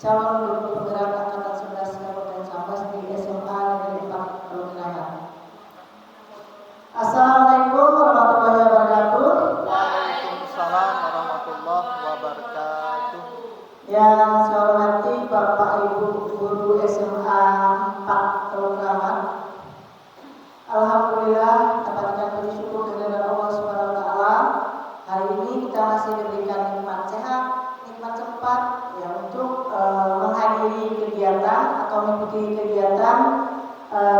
calon guru penggerak angkatan 11 Kabupaten Sambas di SMA Negeri 4 Pegunungan. Assalamualaikum warahmatullahi wabarakatuh. Waalaikumsalam warahmatullahi wabarakatuh. Yang saya hormati Bapak Ibu guru SMA 4 Pegunungan. Alhamdulillah dapat puji syukur kepada Allah Subhanahu wa taala. Hari ini kita masih diberikan nikmat sehat, nikmat sempat ya untuk menghadiri kegiatan atau mengikuti kegiatan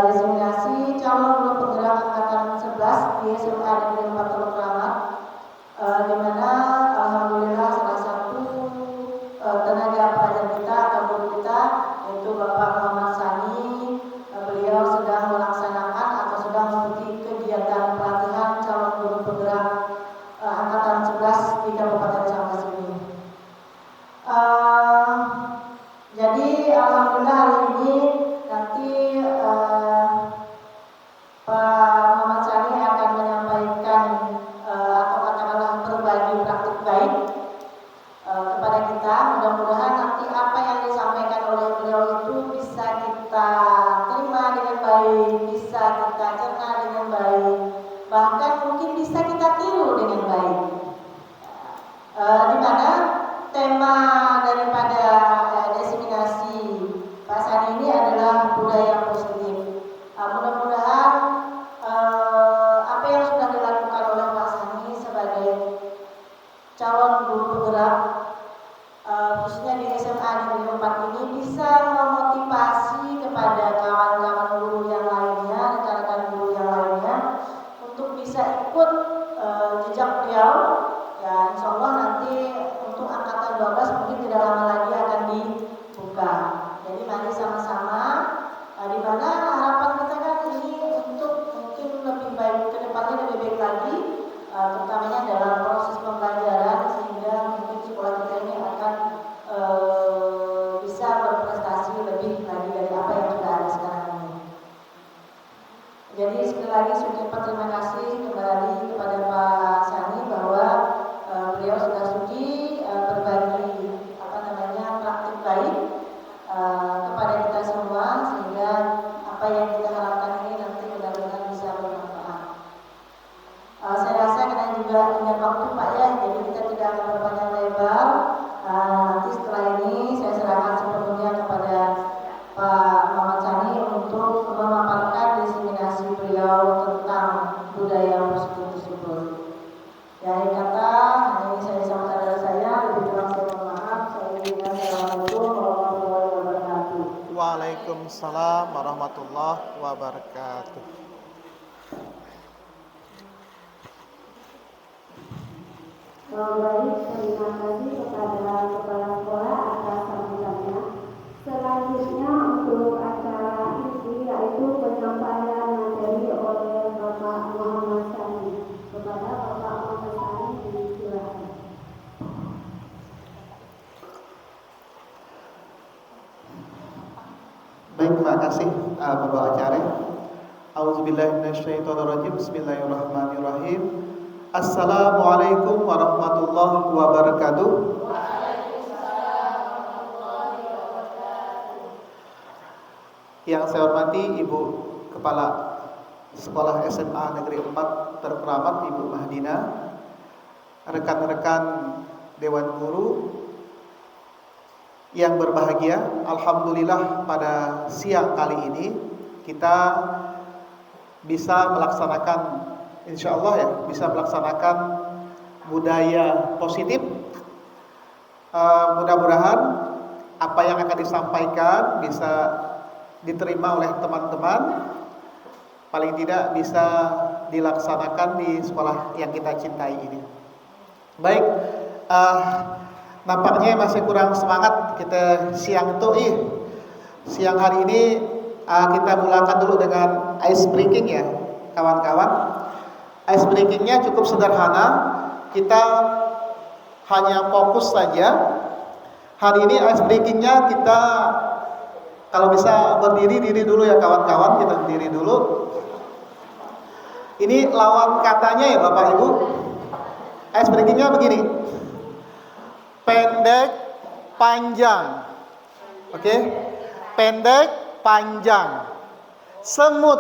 designasi calon guru penggerak angkatan 11 di SMA Negeri 4 Teluk Kramat, di mana alhamdulillah salah satu tenaga pengajar kita atau guru kita yaitu Bapak Muhammad Sani, beliau sedang melaksanakan atau sedang mengikuti kegiatan pelatihan calon guru penggerak angkatan 11 di Kabupaten Sambas ini. Jadi alhamdulillah hari ini nanti Pak Muhammad Sani akan menyampaikan atau katakanlah berbagi praktik baik kepada kita. Mudah-mudahan nanti apa yang disampaikan oleh beliau itu bisa kita terima dengan baik, bisa kita cerna dengan baik, bahkan mungkin bisa kita tiru dengan baik. Di mana tema daripada designasi Pak Sani ini adalah budaya positif. Mudah-mudahan apa yang sudah dilakukan oleh Pak Sani sebagai calon guru penggerak khususnya di SMA Negeri 4 ini bisa memotivasi kepada kawan-kawan guru yang lainnya, rekan-rekan guru yang lainnya untuk bisa ikut jejak beliau. Ya, insya Allah nanti untuk angkatan 12 mungkin tidak lama lagi akan dibuka. Jadi mari sama-sama, di mana harapan kita kan ini untuk mungkin lebih baik ke depannya, lebih baik lagi, terutamanya dalam proses pembelajaran sehingga mungkin sekolah kita ini akan bisa berprestasi lebih lagi dari apa yang sudah ada sekarang ini. Jadi sekali lagi saya ucapkan terima kasih kembali kepada Pak Sani bahwa beliau sudah sudi berbagi praktik baik kepada kita semua sehingga apa yang kita harapkan ini nanti benar-benar bisa bermanfaat. Saya rasa karena juga dengan waktu Pak ya, jadi kita tidak akan berpanjang lebar. Nanti setelah ini saya serahkan sepenuhnya kepada Pak Muhammad Sani untuk memaparkan designasi beliau tentang budaya positif tersebut. Ya, kata ini saya sampaikan dari saya, lebih kurang saya mohon maaf. Assalamualaikum warahmatullahi wabarakatuh. Waalaikumsalam warahmatullahi wabarakatuh. Baik, terima kasih kepada Kepala Sekolah atas sambutannya. Selanjutnya untuk acara inti yaitu penyampaian materi oleh Bapak Muhammad Sani. Kepada Bapak Muhammad Sani disilakan. Baik, terima kasih Bapak acara. Auzubillahi minasyaitonirrajim. Bismillahirrahmanirrahim. Assalamualaikum warahmatullahi wabarakatuh. Waalaikumsalam warahmatullahi wabarakatuh. Yang saya hormati Ibu Kepala Sekolah SMA Negeri 4 Terkeramat Ibu Mahdina, rekan-rekan Dewan Guru yang berbahagia. Alhamdulillah pada siang kali ini kita bisa melaksanakan, insya Allah ya, bisa melaksanakan budaya positif. Mudah-mudahan apa yang akan disampaikan bisa diterima oleh teman-teman, paling tidak bisa dilaksanakan di sekolah yang kita cintai ini. Baik, nampaknya masih kurang semangat kita siang itu. Siang hari ini kita mulakan dulu dengan ice breaking ya kawan-kawan. Ice breakingnya cukup sederhana, kita hanya fokus saja. Hari ini ice breakingnya kita kalau bisa berdiri dulu ya kawan-kawan, kita berdiri dulu. Ini lawan katanya ya Bapak Ibu. Ice breakingnya begini, pendek, panjang. Oke. Pendek, panjang. Semut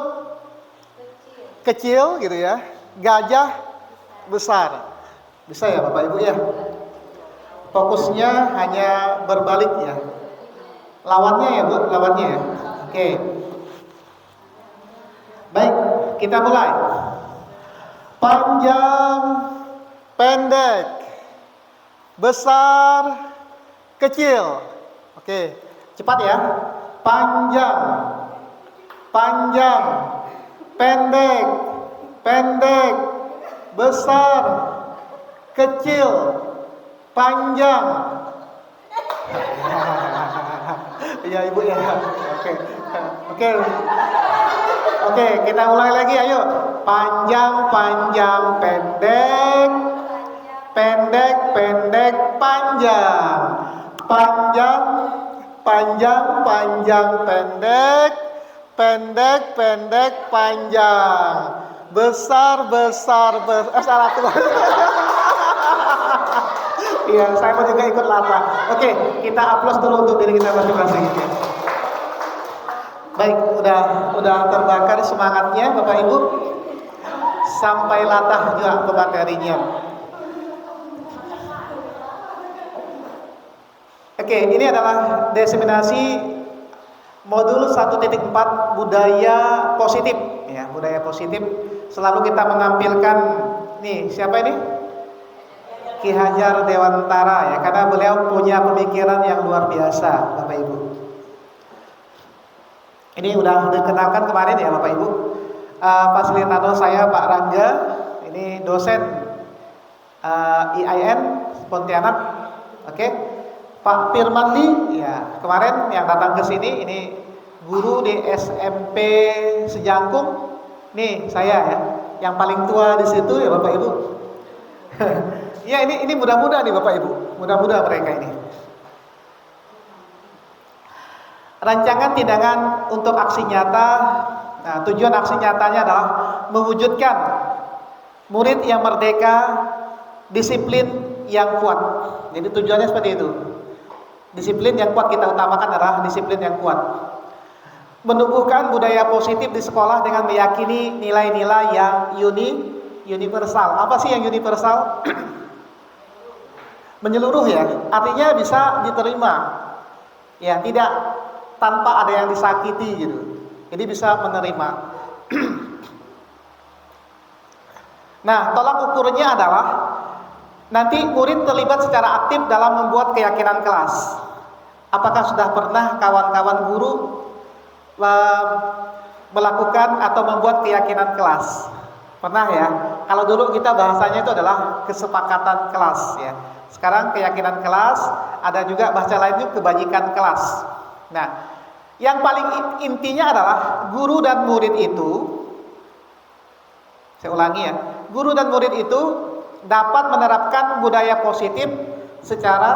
kecil gitu ya. Gajah besar. Bisa ya Bapak Ibu ya? Fokusnya hanya berbalik ya. Lawannya ya Bu, lawannya ya. Oke. Baik, kita mulai. Panjang, pendek, besar, kecil. Oke, cepat ya. Panjang, panjang, pendek, pendek, besar, kecil, panjang. Iya Ibu ya. Oke. Oke. Oke, kita ulangi lagi ayo. Panjang, panjang, pendek, pendek, pendek, panjang. Panjang, panjang, panjang, pendek, pendek, pendek, panjang. Besar, besar, besar. Salah tuh. Iya, saya mau juga ikut lata. Oke, kita aplaus dulu untuk diri kita masing-masing. Baik, udah terbakar semangatnya Bapak Ibu. Sampai latah juga pematerinya. Oke, ini adalah diseminasi modul 1.4 budaya positif ya, budaya positif. Selalu kita menampilkan nih, siapa ini? Ki Hajar Dewantara ya, karena beliau punya pemikiran yang luar biasa Bapak Ibu. Ini udah dikenalkan kemarin ya Bapak Ibu. Fasilitator saya Pak Rangga, ini dosen IAIN Pontianak. Oke. Pak Firmandi ya, kemarin yang datang ke sini ini guru di SMP Sejangkung. Nih saya ya, yang paling tua di situ ya Bapak Ibu. Ya ini mudah-mudah nih Bapak Ibu, mudah-mudah mereka ini. Rancangan tindakan untuk aksi nyata. Nah, tujuan aksi nyatanya adalah mewujudkan murid yang merdeka, disiplin yang kuat. Jadi tujuannya seperti itu. Disiplin yang kuat kita utamakan adalah disiplin yang kuat. Menumbuhkan budaya positif di sekolah dengan meyakini nilai-nilai yang universal. Apa sih yang universal? Menyeluruh ya, artinya bisa diterima. Ya, tidak tanpa ada yang disakiti gitu. Jadi bisa menerima. Nah, tolak ukurnya adalah nanti murid terlibat secara aktif dalam membuat keyakinan kelas. Apakah sudah pernah kawan-kawan guru melakukan atau membuat keyakinan kelas? Pernah ya? Kalau dulu kita bahasanya itu adalah kesepakatan kelas ya. Sekarang keyakinan kelas, ada juga bahasa lainnya kebajikan kelas. Nah, yang paling intinya adalah guru dan murid itu, saya ulangi ya, guru dan murid itu dapat menerapkan budaya positif secara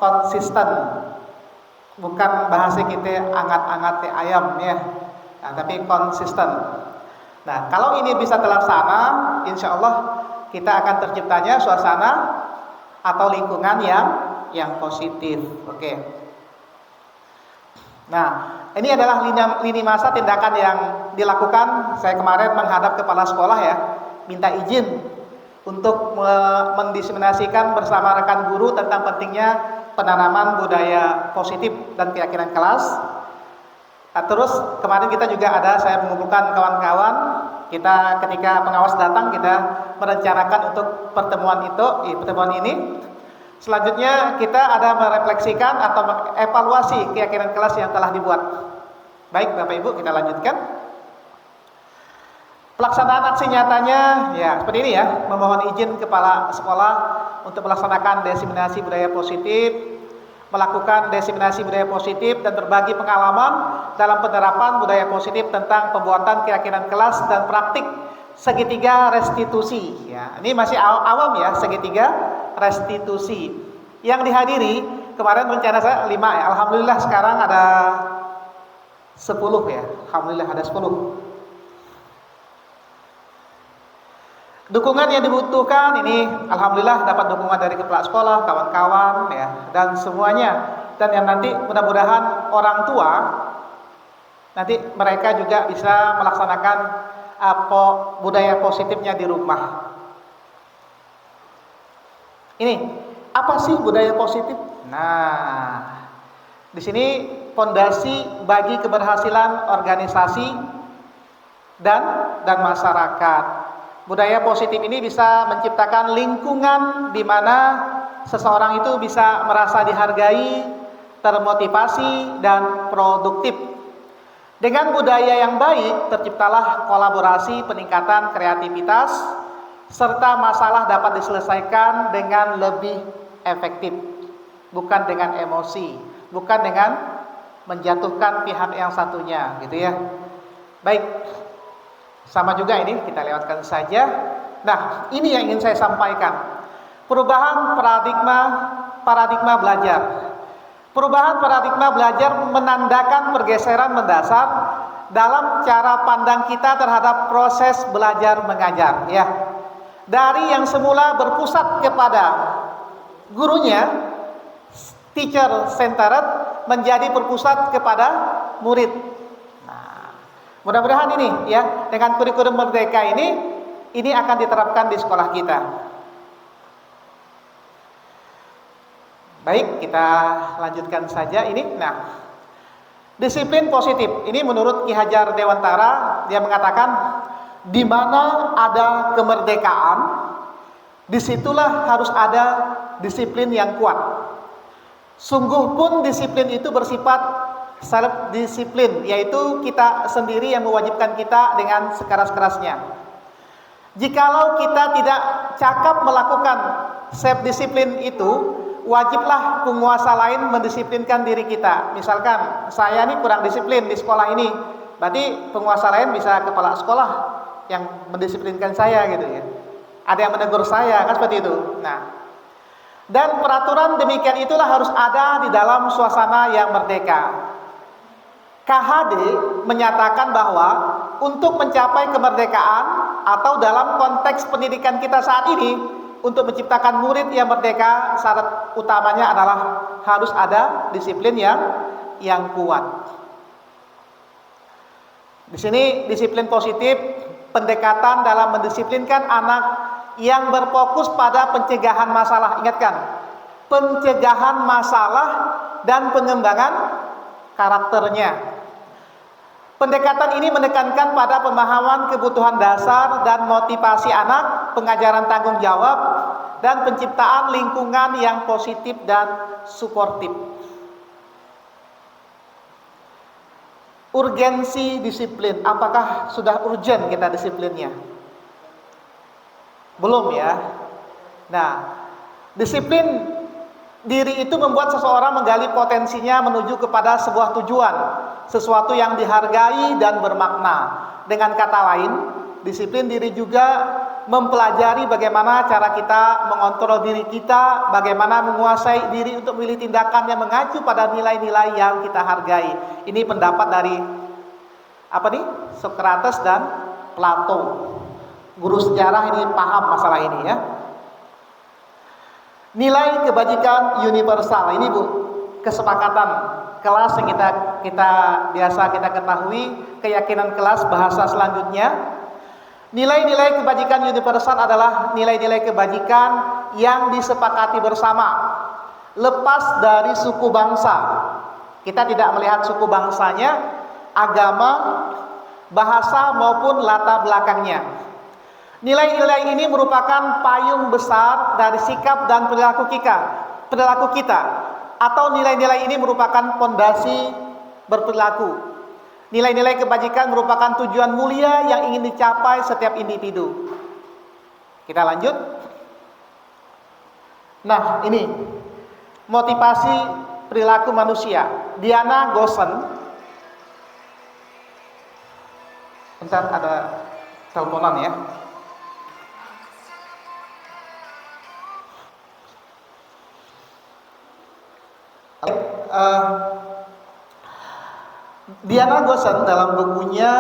konsisten. Bukan bahasa kita angat-angat ayam ya, nah, tapi konsisten. Nah, kalau ini bisa terlaksana, insya Allah kita akan terciptanya suasana atau lingkungan yang positif. Oke. Nah, ini adalah lini masa tindakan yang dilakukan. Saya kemarin menghadap kepala sekolah ya, minta izin untuk mendiseminasikan bersama rekan guru tentang pentingnya penanaman budaya positif dan keyakinan kelas. Nah, terus kemarin kita juga saya mengumpulkan kawan-kawan. Kita ketika pengawas datang, kita merencanakan untuk pertemuan ini. Selanjutnya kita ada merefleksikan atau mengevaluasi keyakinan kelas yang telah dibuat. Baik Bapak Ibu, kita lanjutkan. Pelaksanaan aksi nyatanya ya seperti ini ya, memohon izin kepala sekolah untuk melaksanakan diseminasi budaya positif, melakukan diseminasi budaya positif dan berbagi pengalaman dalam penerapan budaya positif tentang pembuatan keyakinan kelas dan praktik segitiga restitusi. Ya, ini masih awam ya, segitiga restitusi. Yang dihadiri kemarin rencana saya 5 ya. Alhamdulillah sekarang ada 10 ya. Alhamdulillah ada 10. Dukungan yang dibutuhkan ini alhamdulillah dapat dukungan dari kepala sekolah, kawan-kawan ya, dan semuanya dan yang nanti mudah-mudahan orang tua nanti mereka juga bisa melaksanakan budaya positifnya di rumah. Ini apa sih budaya positif? Nah, di sini fondasi bagi keberhasilan organisasi dan masyarakat. Budaya positif ini bisa menciptakan lingkungan di mana seseorang itu bisa merasa dihargai, termotivasi, dan produktif. Dengan budaya yang baik, terciptalah kolaborasi, peningkatan kreativitas, serta masalah dapat diselesaikan dengan lebih efektif, bukan dengan emosi, bukan dengan menjatuhkan pihak yang satunya, gitu ya. Baik, sama juga ini kita lewatkan saja. Nah, ini yang ingin saya sampaikan. Perubahan paradigma belajar. Perubahan paradigma belajar menandakan pergeseran mendasar dalam cara pandang kita terhadap proses belajar mengajar, ya. Dari yang semula berpusat kepada gurunya, teacher centered, menjadi berpusat kepada murid. Nah, mudah-mudahan ini ya, dengan kurikulum merdeka ini akan diterapkan di sekolah kita. Baik, kita lanjutkan saja ini. Nah, disiplin positif ini menurut Ki Hajar Dewantara, dia mengatakan di mana ada kemerdekaan, disitulah harus ada disiplin yang kuat. Sungguh pun disiplin itu bersifat self disiplin, yaitu kita sendiri yang mewajibkan kita dengan sekeras-kerasnya. Jikalau kita tidak cakap melakukan self disiplin itu, wajiblah penguasa lain mendisiplinkan diri kita. Misalkan saya ini kurang disiplin di sekolah ini, berarti penguasa lain bisa kepala sekolah yang mendisiplinkan saya, gitu ya. Ada yang menegur saya, kan seperti itu. Nah, dan peraturan demikian itulah harus ada di dalam suasana yang merdeka. KHD menyatakan bahwa untuk mencapai kemerdekaan atau dalam konteks pendidikan kita saat ini, untuk menciptakan murid yang merdeka, syarat utamanya adalah harus ada disiplin yang kuat. Di sini disiplin positif, pendekatan dalam mendisiplinkan anak yang berfokus pada pencegahan masalah. Ingatkan, pencegahan masalah dan pengembangan karakternya. Pendekatan ini menekankan pada pemahaman kebutuhan dasar dan motivasi anak, pengajaran tanggung jawab, dan penciptaan lingkungan yang positif dan suportif. Urgensi disiplin, apakah sudah urgent kita disiplinnya? Belum ya. Nah, disiplin diri itu membuat seseorang menggali potensinya menuju kepada sebuah tujuan, sesuatu yang dihargai dan bermakna. Dengan kata lain, disiplin diri juga mempelajari bagaimana cara kita mengontrol diri kita, bagaimana menguasai diri untuk memilih tindakan yang mengacu pada nilai-nilai yang kita hargai. Ini pendapat dari Socrates dan Plato. Guru sejarah ini paham masalah ini ya. Nilai kebajikan universal ini Bu, kesepakatan kelas yang kita biasa kita ketahui, keyakinan kelas bahasa selanjutnya. Nilai-nilai kebajikan universal adalah nilai-nilai kebajikan yang disepakati bersama, lepas dari suku bangsa. Kita tidak melihat suku bangsanya, agama, bahasa maupun latar belakangnya. Nilai-nilai ini merupakan payung besar dari sikap dan perilaku kita, atau nilai-nilai ini merupakan fondasi berperilaku. Nilai-nilai kebajikan merupakan tujuan mulia yang ingin dicapai setiap individu. Kita lanjut. Nah, ini motivasi perilaku manusia. Diana Gosen. Bentar, ada teleponan ya. Diana Gosen dalam bukunya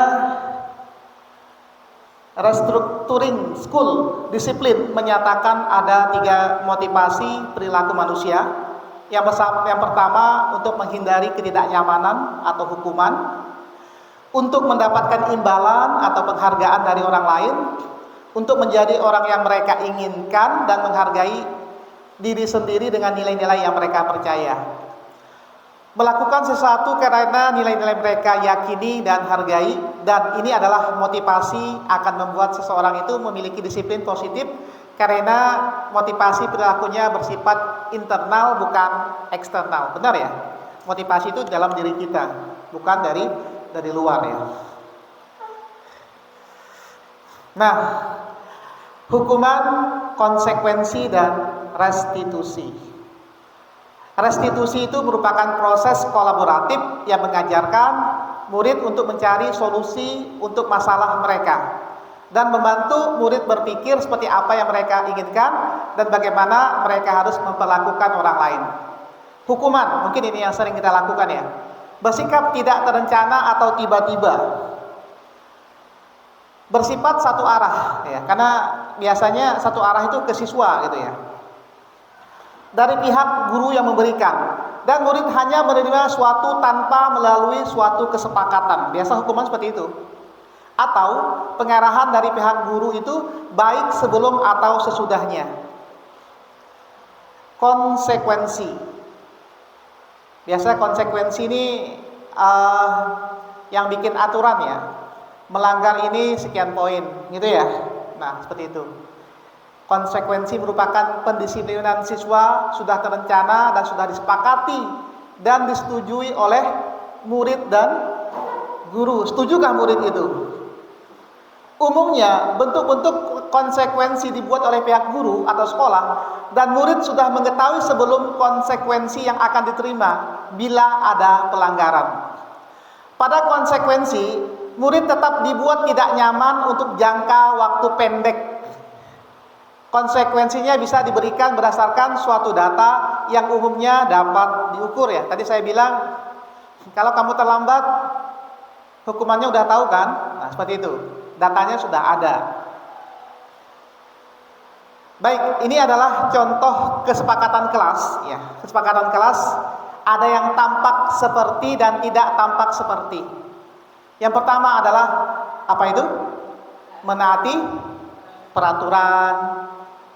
Restructuring School Discipline menyatakan ada 3 motivasi perilaku manusia. Yang pertama, untuk menghindari ketidaknyamanan atau hukuman, untuk mendapatkan imbalan atau penghargaan dari orang lain, untuk menjadi orang yang mereka inginkan dan menghargai diri sendiri dengan nilai-nilai yang mereka percaya. Melakukan sesuatu karena nilai-nilai mereka yakini dan hargai, dan ini adalah motivasi akan membuat seseorang itu memiliki disiplin positif, karena motivasi perilakunya bersifat internal bukan eksternal. Benar ya? Motivasi itu dalam diri kita, bukan dari luar ya. Nah, hukuman, konsekuensi, dan restitusi. Restitusi itu merupakan proses kolaboratif yang mengajarkan murid untuk mencari solusi untuk masalah mereka dan membantu murid berpikir seperti apa yang mereka inginkan dan bagaimana mereka harus memperlakukan orang lain. Hukuman, mungkin ini yang sering kita lakukan ya. Bersikap tidak terencana atau tiba-tiba. Bersifat satu arah ya, karena biasanya satu arah itu ke siswa gitu ya. Dari pihak guru yang memberikan, dan murid hanya menerima suatu tanpa melalui suatu kesepakatan. Biasa hukuman seperti itu. Atau pengarahan dari pihak guru itu baik sebelum atau sesudahnya. Konsekuensi. Biasa konsekuensi ini yang bikin aturan ya. Melanggar ini sekian poin, gitu ya. Nah, seperti itu. Konsekuensi merupakan pendisiplinan siswa sudah terencana dan sudah disepakati dan disetujui oleh murid dan guru. Setujukah murid itu? Umumnya bentuk-bentuk konsekuensi dibuat oleh pihak guru atau sekolah, dan murid sudah mengetahui sebelum konsekuensi yang akan diterima bila ada pelanggaran. Pada konsekuensi, murid tetap dibuat tidak nyaman untuk jangka waktu pendek. Konsekuensinya bisa diberikan berdasarkan suatu data yang umumnya dapat diukur ya. Tadi saya bilang, kalau kamu terlambat, hukumannya udah tahu kan? Nah, seperti itu. Datanya sudah ada. Baik, ini adalah contoh kesepakatan kelas ya. Kesepakatan kelas ada yang tampak seperti dan tidak tampak seperti. Yang pertama adalah apa itu? Menaati peraturan.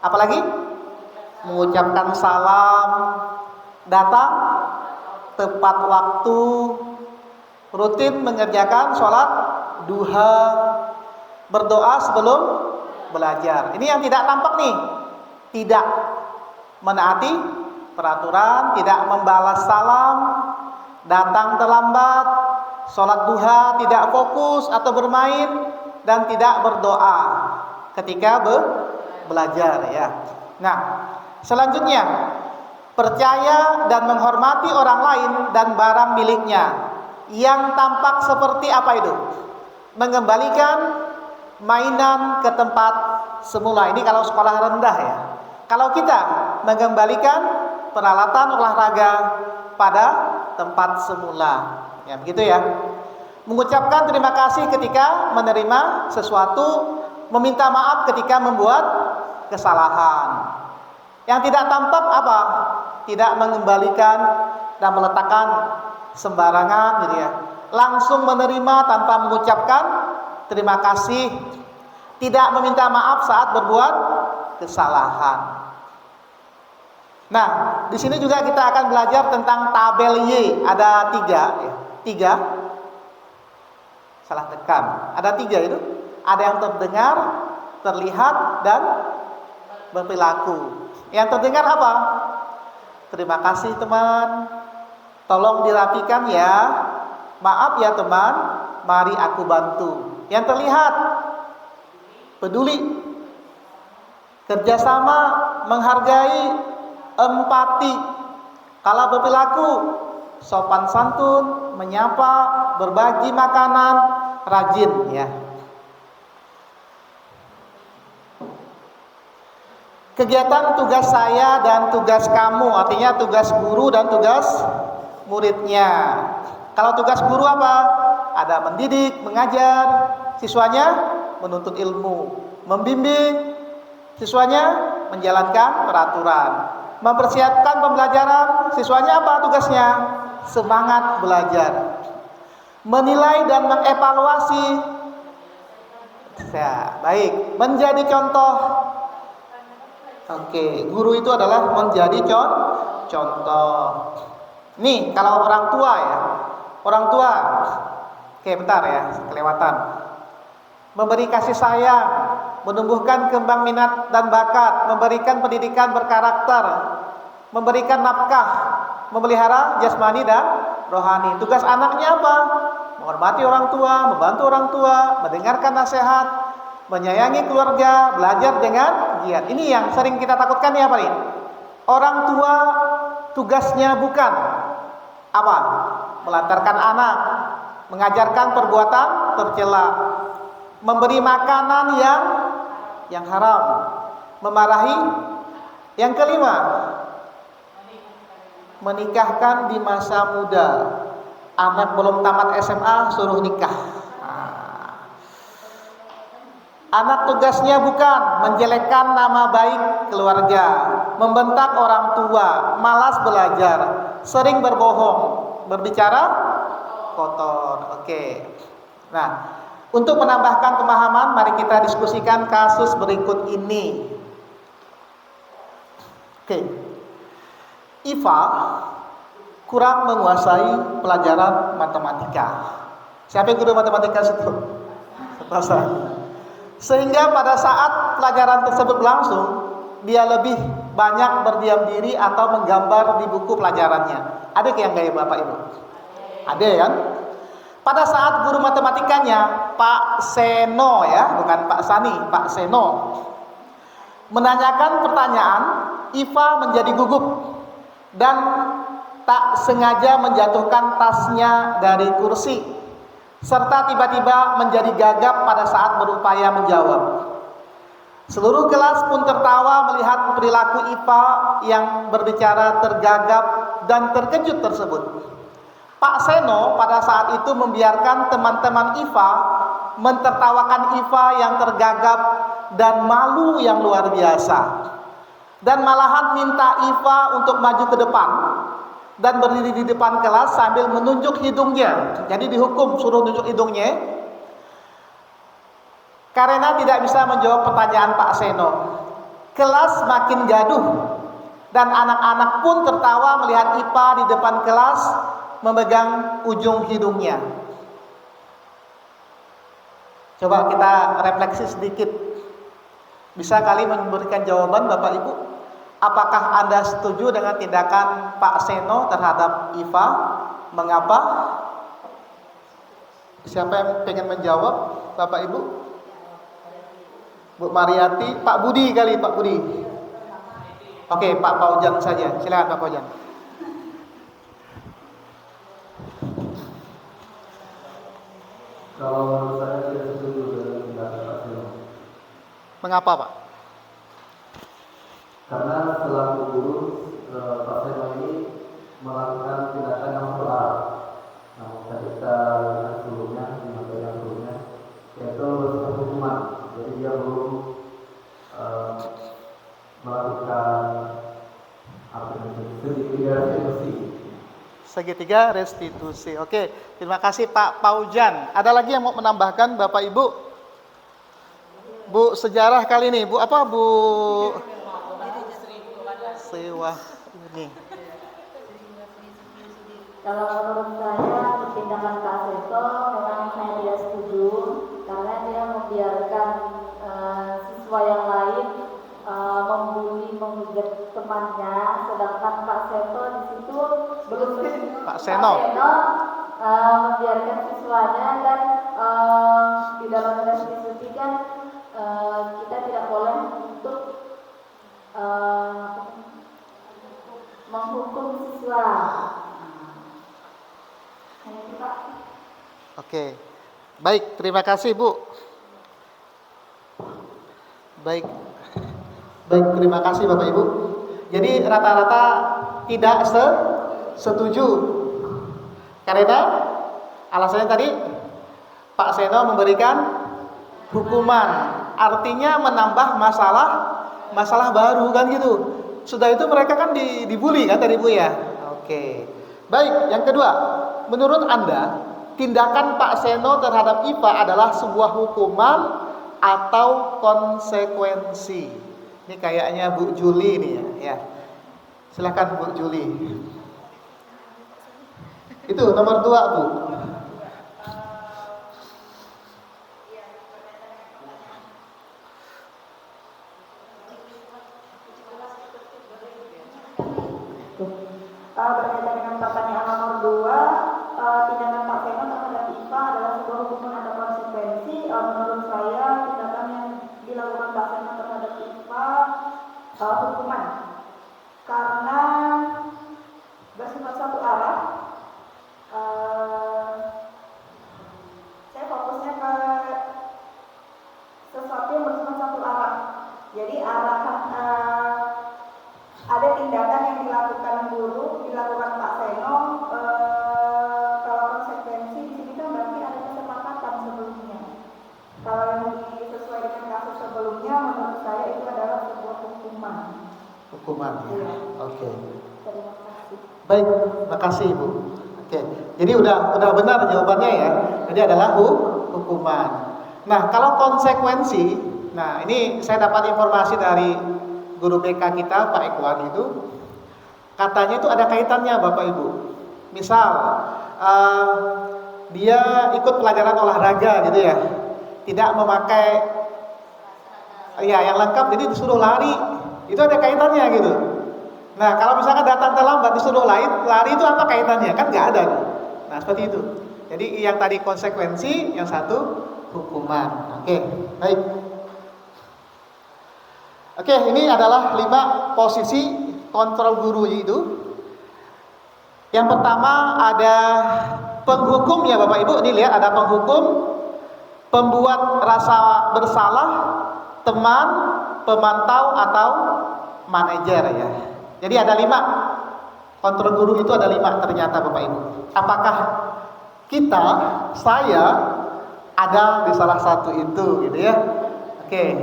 Apalagi? Mengucapkan salam, datang tepat waktu, rutin mengerjakan sholat duha, berdoa sebelum belajar. Ini yang tidak tampak nih. Tidak menaati peraturan, tidak membalas salam, datang terlambat, sholat duha tidak fokus atau bermain, dan tidak berdoa ketika belajar ya. Nah, selanjutnya percaya dan menghormati orang lain dan barang miliknya. Yang tampak seperti apa itu? Mengembalikan mainan ke tempat semula. Ini kalau sekolah rendah ya. Kalau kita mengembalikan peralatan olahraga pada tempat semula. Ya, begitu ya. Mengucapkan terima kasih ketika menerima sesuatu, meminta maaf ketika membuat kesalahan. Yang tidak tampak apa? Tidak mengembalikan dan meletakkan sembarangan gitu ya. Langsung menerima tanpa mengucapkan terima kasih, tidak meminta maaf saat berbuat kesalahan. Nah, di sini juga kita akan belajar tentang tabel Y. Ada 3 ya. 3. Salah tekan. Ada 3 itu. Ada yang terdengar, terlihat, dan berperilaku. Yang terdengar apa? Terima kasih teman, tolong dirapikan ya, maaf ya teman, mari aku bantu. Yang terlihat, peduli, kerjasama, menghargai, empati. Kalau berperilaku, sopan santun, menyapa, berbagi makanan, rajin ya. Kegiatan tugas saya dan tugas kamu, artinya tugas guru dan tugas muridnya. Kalau tugas guru apa? Ada mendidik, mengajar, siswanya menuntut ilmu, membimbing, siswanya menjalankan peraturan. Mempersiapkan pembelajaran, siswanya apa tugasnya? Semangat belajar. Menilai dan mengevaluasi. Ya, baik. Menjadi contoh. Oke, guru itu adalah menjadi contoh. Nih, kalau orang tua ya. Orang tua. Oke, bentar ya, kelewatan. Memberi kasih sayang, menumbuhkan kembang minat dan bakat, memberikan pendidikan berkarakter, memberikan nafkah, memelihara jasmani dan rohani. Tugas anaknya apa? Menghormati orang tua, membantu orang tua, mendengarkan nasihat, menyayangi keluarga, belajar dengan giat. Ini yang sering kita takutkan ya, Pak. Orang tua tugasnya bukan apa? Melantarkan anak, mengajarkan perbuatan tercela, memberi makanan yang haram, memarahi. Yang kelima, menikahkan di masa muda. Anak belum tamat SMA suruh nikah. Anak tugasnya bukan menjelekkan nama baik keluarga, membentak orang tua, malas belajar, sering berbohong, berbicara kotor. Oke. Nah, untuk menambahkan pemahaman, mari kita diskusikan kasus berikut ini. Oke. Iva kurang menguasai pelajaran matematika. Siapa yang guru matematika situ? Rasa. Sehingga pada saat pelajaran tersebut berlangsung, dia lebih banyak berdiam diri atau menggambar di buku pelajarannya. Ada yang kayak Bapak Ibu? Ada kan? Pada saat guru matematikanya, Pak Seno ya, bukan Pak Sani, Pak Seno, menanyakan pertanyaan, Iva menjadi gugup dan tak sengaja menjatuhkan tasnya dari kursi, serta tiba-tiba menjadi gagap pada saat berupaya menjawab. Seluruh kelas pun tertawa melihat perilaku Iva yang berbicara tergagap dan terkejut tersebut. Pak Seno pada saat itu membiarkan teman-teman Iva mentertawakan Iva yang tergagap dan malu yang luar biasa, dan malahan minta Iva untuk maju ke depan dan berdiri di depan kelas sambil menunjuk hidungnya. Jadi dihukum suruh nunjuk hidungnya karena tidak bisa menjawab pertanyaan Pak Seno. Kelas makin gaduh dan anak-anak pun tertawa melihat Iva di depan kelas memegang ujung hidungnya. Coba kita refleksi sedikit. Bisa kali memberikan jawaban Bapak Ibu? Apakah Anda setuju dengan tindakan Pak Seno terhadap Iva? Mengapa? Siapa yang pengen menjawab? Bapak Ibu? Bu Mariati, Pak Budi kali, Pak Budi. Oke, Pak Paujan saja. Silakan Pak Paujan. Kalau menurut saya tidak setuju dengan tindakan Pak Seno. Mengapa, Pak? Karena selaku guru, Pak Seno ini melakukan tindakan yang terlarang. Namun ketika sebelumnya, di materi yang sebelumnya, yaitu bersifat hukuman. Jadi dia belum melakukan segitiga restitusi. Segitiga restitusi. Oke, terima kasih Pak Paujan. Ada lagi yang mau menambahkan Bapak Ibu? Bu sejarah kali ini, Bu apa Bu? Sewa ini. Kalau menurut saya tindakan Pak Seto memang saya tidak setuju karena dia membiarkan siswa yang lain membuli, menghujat temannya, sedangkan Pak Seto di situ belum Pak Seno membiarkan siswanya dan di dalam restitusi kan kita tidak boleh untuk menghukum siswa. Oke. Baik, terima kasih Bu. Baik, terima kasih Bapak Ibu. Jadi rata-rata tidak setuju. Karena alasannya tadi Pak Seno memberikan hukuman, artinya menambah masalah baru kan gitu. Sudah itu mereka kan dibully kan tadi Bu ya. Oke. Baik, yang kedua, menurut Anda tindakan Pak Seno terhadap IPA adalah sebuah hukuman atau konsekuensi? Ini kayaknya Bu Juli nih ya. Silakan Bu Juli. Itu nomor 2 Bu. Berkaitan dengan pertanyaan nomor 2, tindakan Pak Seno terhadap IPA adalah sebuah hukuman atau konsekuensi. Menurut saya tindakan yang dilakukan Pak Seno terhadap IPA hukuman, karena bersifat satu arah. Saya fokusnya ke sesuatu yang bersifat satu arah. Jadi arahan ada tindakan yang dilakukan guru, dilakukan Pak Seno. Kalau konsekuensi di sini kan berarti ada kesepakatan sebelumnya. Kalau yang sesuai dengan kasus sebelumnya, menurut saya itu adalah sebuah hukuman. Hukuman ya. Oke. Terima kasih. Baik, makasih Ibu. Oke. Jadi udah benar jawabannya ya. Jadi adalah hukuman. Nah, kalau konsekuensi, nah ini saya dapat informasi dari guru BK kita Pak Ekwan itu, katanya itu ada kaitannya Bapak Ibu. Misal dia ikut pelajaran olahraga gitu ya, tidak memakai yang lengkap, jadi disuruh lari, itu ada kaitannya gitu. Nah kalau misalkan datang terlambat disuruh lari itu apa kaitannya? Kan nggak ada. Nah seperti itu. Jadi yang tadi konsekuensi, yang satu hukuman. Oke, baik. Oke, ini adalah 5 posisi kontrol guru itu. Yang pertama ada penghukum ya Bapak Ibu. Ini lihat ada penghukum, pembuat rasa bersalah, teman, pemantau atau manajer ya. Jadi ada 5. Kontrol guru itu ada 5 ternyata Bapak Ibu. Apakah saya ada di salah satu itu gitu ya. Oke.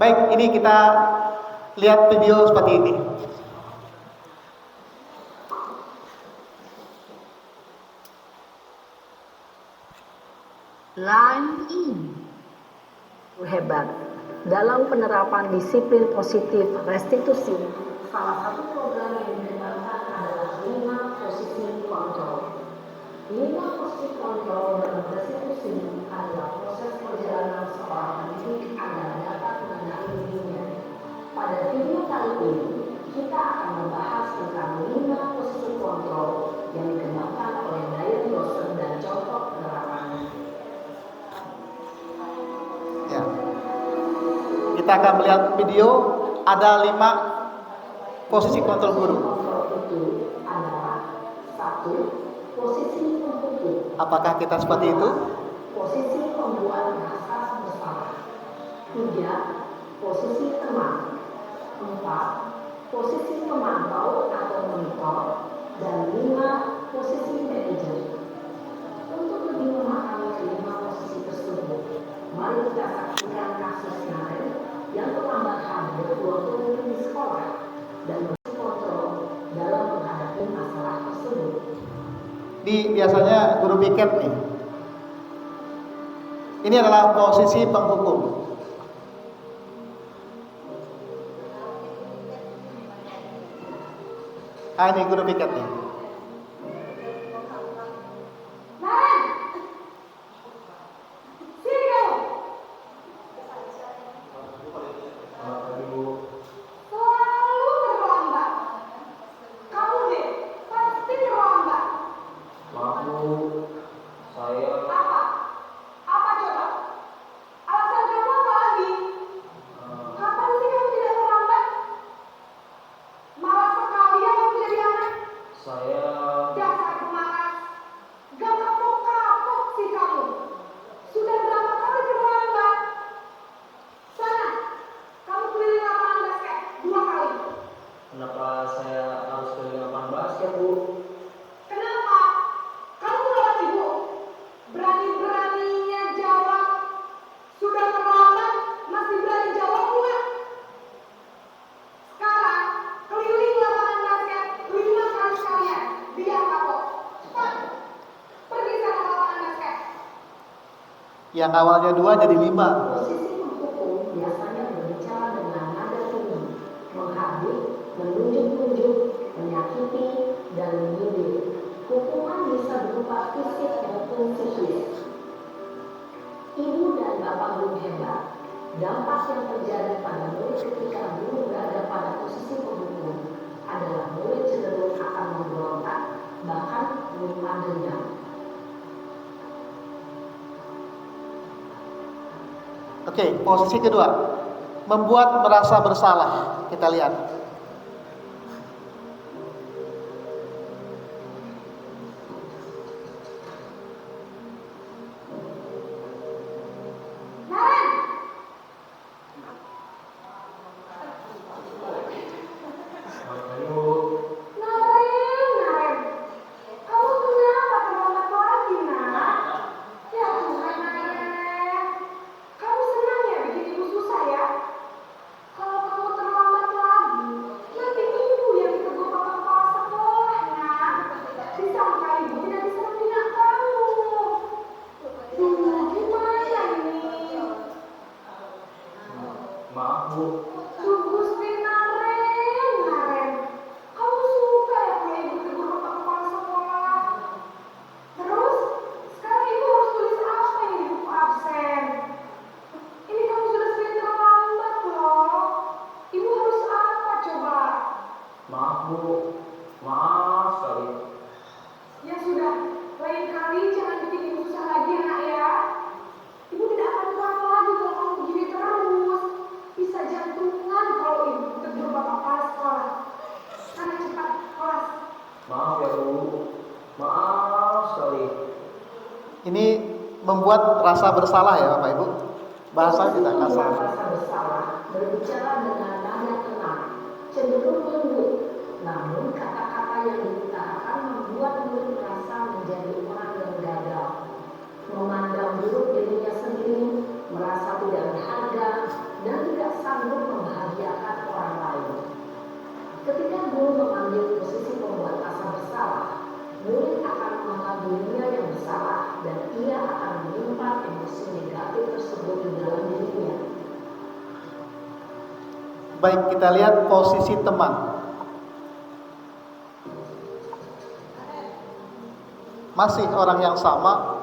Baik, ini kita lihat video seperti ini. Line ini hebat dalam penerapan disiplin positif restitusi. Salah satu program yang dikembangkan adalah 5 posisi kontrol. 5 posisi kontrol dalam restitusi adalah proses perjalanan seorang pendidik agar dapat mengenali dirinya. Pada video kali ini, kita akan membahas tentang 5 posisi kontrol yang dikembangkan oleh Diane Dawson dan contoh penerapannya. Ya. Kita akan melihat video, ada 5 posisi kontrol guru. Kontrol itu adalah 1. Posisi pembuku. Apakah kita seperti itu? Posisi pembuat rasa bersalah. 3. Posisi teman. 4. Posisi pemantau atau monitor. Dan 5. Posisi manajer. Untuk lebih memahami kelima posisi tersebut, mari kita saksikan kasus kemarin yang terlambat hadir waktu di sekolah dan berkontrol dalam menghadapi masalah tersebut. Di biasanya guru piket nih. Ini adalah posisi penghukum. Ini guru piket nih. Kalau Yang awalnya 2 jadi 5. Posisi menghukum biasanya berbicara dengan nada tinggi, menghardik, menunjuk-nunjuk, menyakiti, dan menyindir. Hukuman bisa berupa fisik maupun psikis. Ibu dan bapak guru hebat. Dampak yang terjadi pada murid ketika guru berada pada posisi penghukum adalah murid cenderung akan memberontak, bahkan menyimpan dendam. Oke, posisi kedua, membuat merasa bersalah. Kita lihat. Maaf Bu, maaf Bu, maaf sekali. Ya sudah, lain kali jangan bikin ibu susah lagi ya nak ya. Ibu tidak akan pulang lagi kalau kamu begini terus. Bisa jantungan kalau ibu tegur bapak kepala sekolah. Sana cepat kelas. Maaf ya Bu, maaf sekali. Ini membuat rasa bersalah ya Bapak Ibu. Bahasa kita kasar. Rasa bersalah berbicara dengan nada tenang, cenderung lembut. Namun kata-kata yang diutarakan membuat murid merasa menjadi orang yang gagal, memandang buruk dirinya sendiri, merasa tidak berharga, dan tidak sanggup membahagiakan orang lain. Ketika guru mengambil posisi pembuat rasa bersalah, murid akan menganggap dirinya yang bersalah dan ia akan menyimpan emosi negatif tersebut di dalam dirinya. Baik, kita lihat posisi teman. Masih orang yang sama.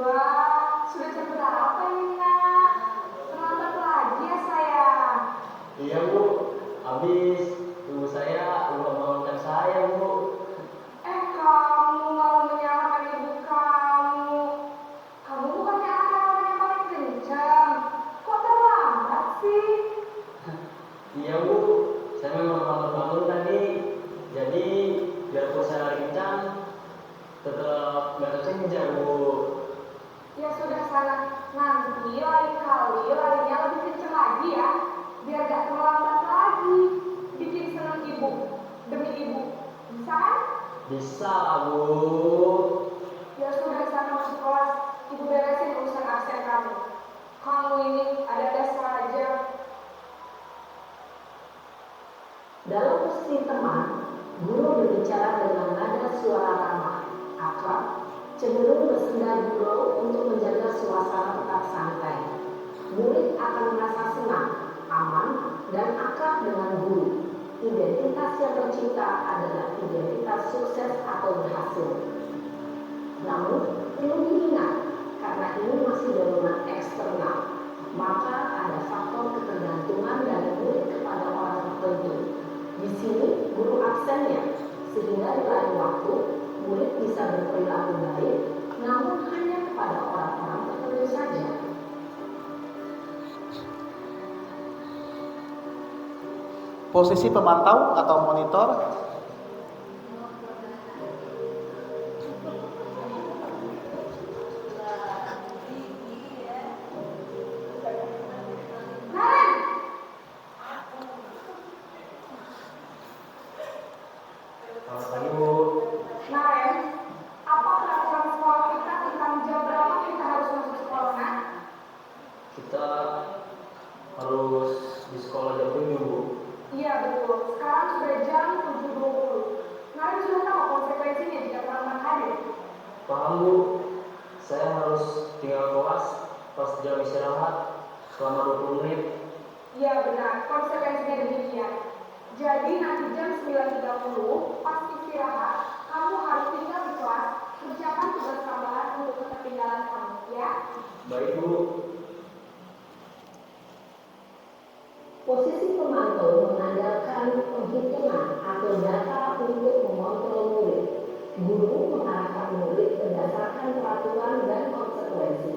Wah, sudah jam berapa ini nak? Terlambat lagi ya sayang. Iya Bu, habis ibu saya lupa bangunkan saya Bu. Kamu malah menyalahkan ibu kamu. Kamu bukannya orang yang paling kencang. Kok terlambat sih? Iya Bu, saya memang lambat bangun tadi. Jadi biarpun saya lari kencang, tetap nggak kekencang Bu. Ya sudah sana, nanti lain kali larinya lebih kencang lagi ya. Biar gak terlambat lagi. Bikin senang ibu, demi ibu. Bisa kan? Bisa lah Bu. Ya sudah sana masuk kelas. Ibu beresin urusan absen kamu. Kamu ini ada saja. Dalam posisi teman, guru berbicara dengan nada suara ramah, akrab, cenderung bersenda gurau untuk menjaga suasana tetap santai. Murid akan merasa senang, aman, dan akrab dengan guru. Identitas yang tercipta adalah identitas sukses atau berhasil. Namun, perlu diingat, karena ini masih dorongan eksternal, maka ada faktor ketergantungan dari murid kepada orang tertentu. Di sini, guru absennya, sehingga di lain waktu, murid bisa berperilaku baik, namun hanya kepada orang-orang tertentu saja. Posisi pemantau atau monitor. Selamat pagi Bu. Naren, apa peraturan sekolah kita tentang jam berapa kita harus masuk sekolah nak? Paham Bu, saya harus tinggal kelas pas jam istirahat selama 20 menit. Iya benar, konsekuensinya demikian. Jadi nanti jam 9.30 pas istirahat, kamu harus tinggal di kelas, kerjakan tugas tambahan untuk ketertinggalan kamu, ya? Baik Bu. Posisi pemantau mengandalkan penghitungan atau data untuk mengontrol murid. Guru mengarahkan murid berdasarkan peraturan dan konsekuensi.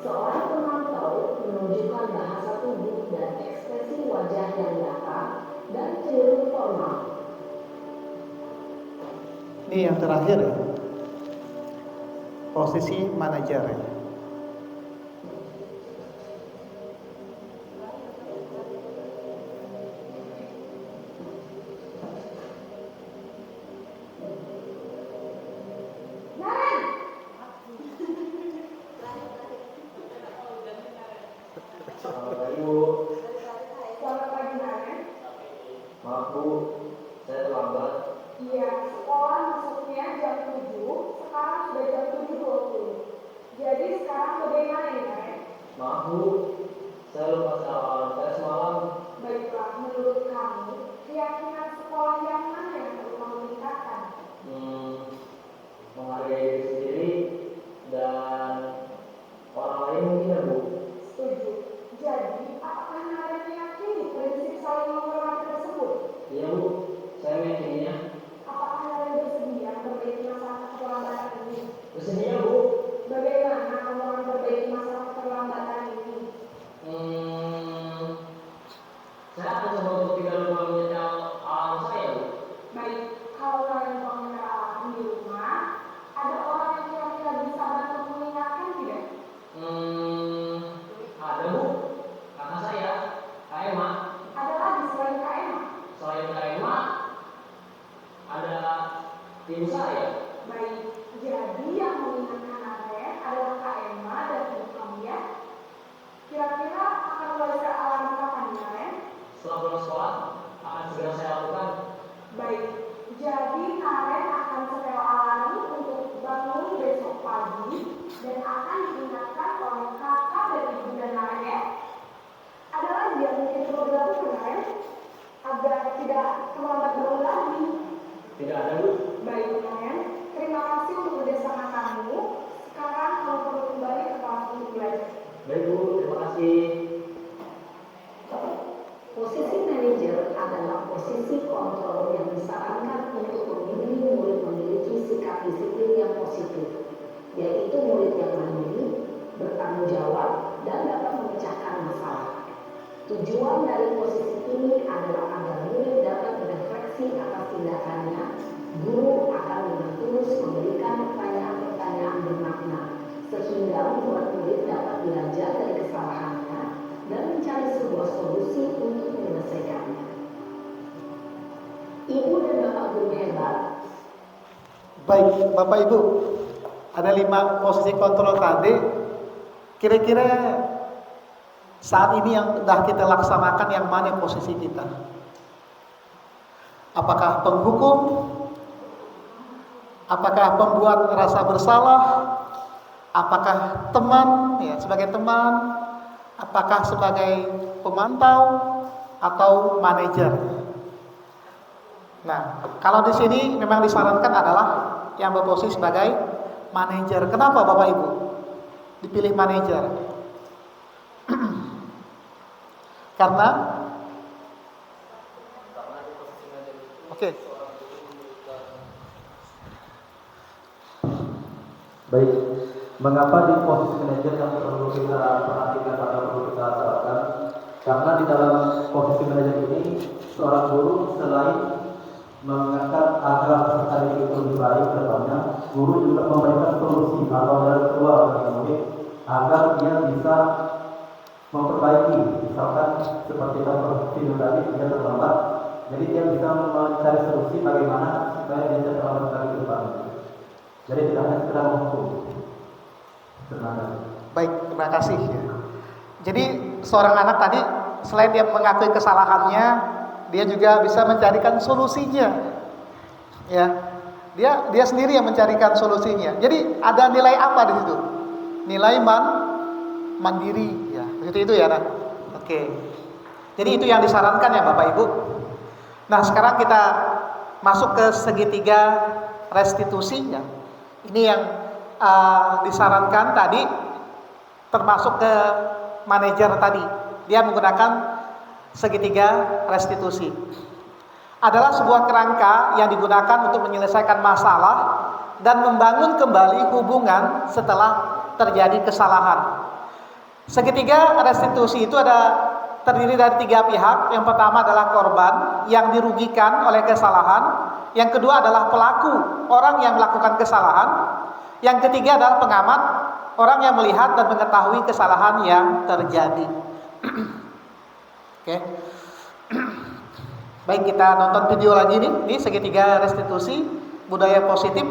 Seorang pemantau menunjukkan bahasa tubuh dan ekspresi wajah yang datar dan cenderung formal. Ini yang terakhir ya. Posisi manajer ya. Baik Bu. Selamat pagi, Naren. Maaf Bu, saya terlambat. Iya, sekolah masuknya jam 7, sekarang sudah jam 7.20. Jadi sekarang bagaimana ya, Naren? Maaf Bu, saya lupa alarm saya semalam. Baiklah, menurut kamu, keyakinan sekolah yang mana yang perlu kamu tingkatkan? Menghargai diri sendiri dan orang lain mungkin ya Bu. Setuju. Jadi, apakah Naren meyakini prinsip saling menghormati tersebut? Iya Bu, saya meyakininya. Apakah Naren bersedia memperbaiki masalah keterlambatan ini? Bersedia Bu. Bagaimana kamu akan memperbaiki masalah keterlambatan ini? Saya akan coba untuk tidak lupa menyetel alarm saya Bu. Baik, kalau Naren mengenal alarm di rumah, ada orang yang kira-kira bisa bantu mengingatkan tidak? Ada Bu, kakak saya, Kak Emma. Ada lagi selain Kak Emma? Selain Kak Emma, ada ibu saya. Baik, jadi yang mengingatkan Naren adalah Kak Emma dan ibu kamu ya? Kira-kira akan mewariskan alarm kapan Naren? Setelah pulang sekolah, akan segera saya lakukan. Baik, jadi Naren akan setel alarm untuk bangun besok pagi dan akan diingatkan oleh kakak dan ibu dan Naren ya. Ada lagi yang mungkin perlu dilakukan Naren agar tidak terlambat bangun lagi. Tidak ada Bu. Baik Naren, terima kasih untuk kerjasama kamu. Sekarang kamu perlu kembali ke kelas untuk belajar. Baik Bu, terima kasih. Posisi manajer adalah posisi kontrol yang disarankan untuk membimbing murid memiliki sikap disiplin yang positif, yaitu murid yang mandiri, bertanggung jawab, dan dapat memecahkan masalah. Tujuan dari posisi ini adalah agar murid dapat berefleksi atas tindakannya. Guru akan dengan tulus memberikan pertanyaan-pertanyaan bermakna, sehingga membuat murid dapat belajar dari kesalahannya dan mencari sebuah solusi untuk menyelesaikannya. Ibu dan Bapak guru hebat. Baik, Bapak Ibu, ada 5 posisi kontrol tadi. Kira-kira saat ini yang sudah kita laksanakan yang mana posisi kita? Apakah penghukum? Apakah pembuat rasa bersalah? Apakah teman, ya sebagai teman? Apakah sebagai pemantau atau manajer? Nah, kalau di sini memang disarankan adalah yang berposisi sebagai manajer. Kenapa Bapak Ibu dipilih manajer? Karena oke. Baik, mengapa di posisi manajer yang perlu kita perhatikan atau perlu kita terapkan? Karena di dalam posisi manajer ini, seorang guru selain mengangkat agar peserta didik itu lebih baik ke depannya, guru juga memberikan solusi atau jalan keluar bagi murid agar dia bisa memperbaiki. Misalkan seperti video tadi, dia terlambat, jadi dia bisa mencari solusi bagaimana supaya dia tidak terlambat lagi ke depannya. Jadi tidak hanya sekedar menghukum. Baik, terima kasih. Jadi seorang anak tadi selain dia mengakui kesalahannya, dia juga bisa mencarikan solusinya. Ya. Dia sendiri yang mencarikan solusinya. Jadi ada nilai apa di situ? Nilai mandiri, ya. Begitu itu ya, nah. Oke. Jadi itu yang disarankan ya Bapak Ibu. Nah, sekarang kita masuk ke segitiga restitusi ya. Ini yang disarankan tadi, termasuk ke manajer tadi. Dia menggunakan segitiga restitusi. Adalah sebuah kerangka yang digunakan untuk menyelesaikan masalah dan membangun kembali hubungan setelah terjadi kesalahan. Segitiga restitusi itu terdiri dari 3 pihak. Yang pertama adalah korban yang dirugikan oleh kesalahan. Yang kedua adalah pelaku, orang yang melakukan kesalahan. Yang ketiga adalah pengamat, orang yang melihat dan mengetahui kesalahan yang terjadi. Oke. Baik, kita nonton video lagi nih. Ini segitiga restitusi budaya positif.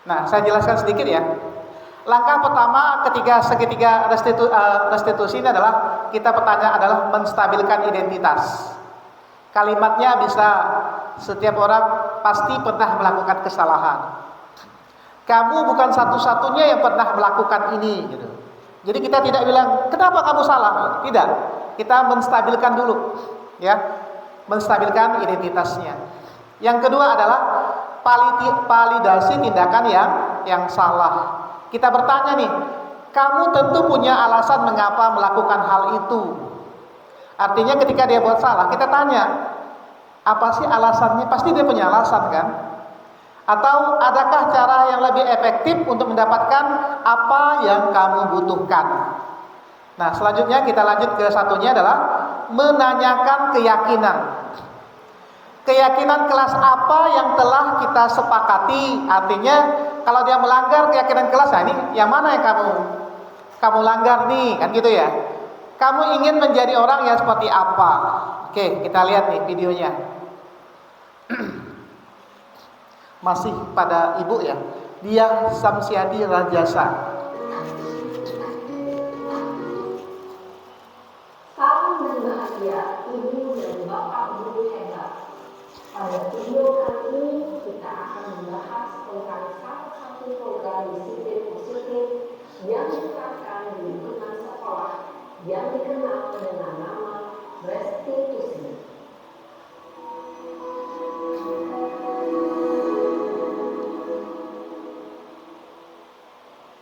Nah, saya jelaskan sedikit ya. Langkah pertama ketika segitiga restitusi ini adalah kita bertanya adalah menstabilkan identitas. Kalimatnya bisa setiap orang pasti pernah melakukan kesalahan. Kamu bukan satu-satunya yang pernah melakukan ini gitu. Jadi kita tidak bilang kenapa kamu salah, tidak. Kita menstabilkan dulu ya, menstabilkan identitasnya. Yang kedua adalah validasi tindakan yang salah. Kita bertanya nih, kamu tentu punya alasan mengapa melakukan hal itu. Artinya ketika dia buat salah, kita tanya, apa sih alasannya? Pasti dia punya alasan kan? Atau adakah cara yang lebih efektif untuk mendapatkan apa yang kamu butuhkan? Nah, selanjutnya kita lanjut ke satunya adalah menanyakan keyakinan. Keyakinan kelas apa yang telah kita sepakati? Artinya kalau dia melanggar keyakinan kelas, nah ini yang mana yang kamu langgar nih, kan gitu ya. Kamu ingin menjadi orang yang seperti apa? Oke, kita lihat nih videonya. Masih pada ibu ya. Dia Samsiadi Rajasa. Salam dan bahagia ibu dan bapak guru hebat. Pada video kali ini kita akan membahas tentang salah satu program disiplin positif yang diterapkan di lingkungan sekolah yang dikenal dengan nama restitusi.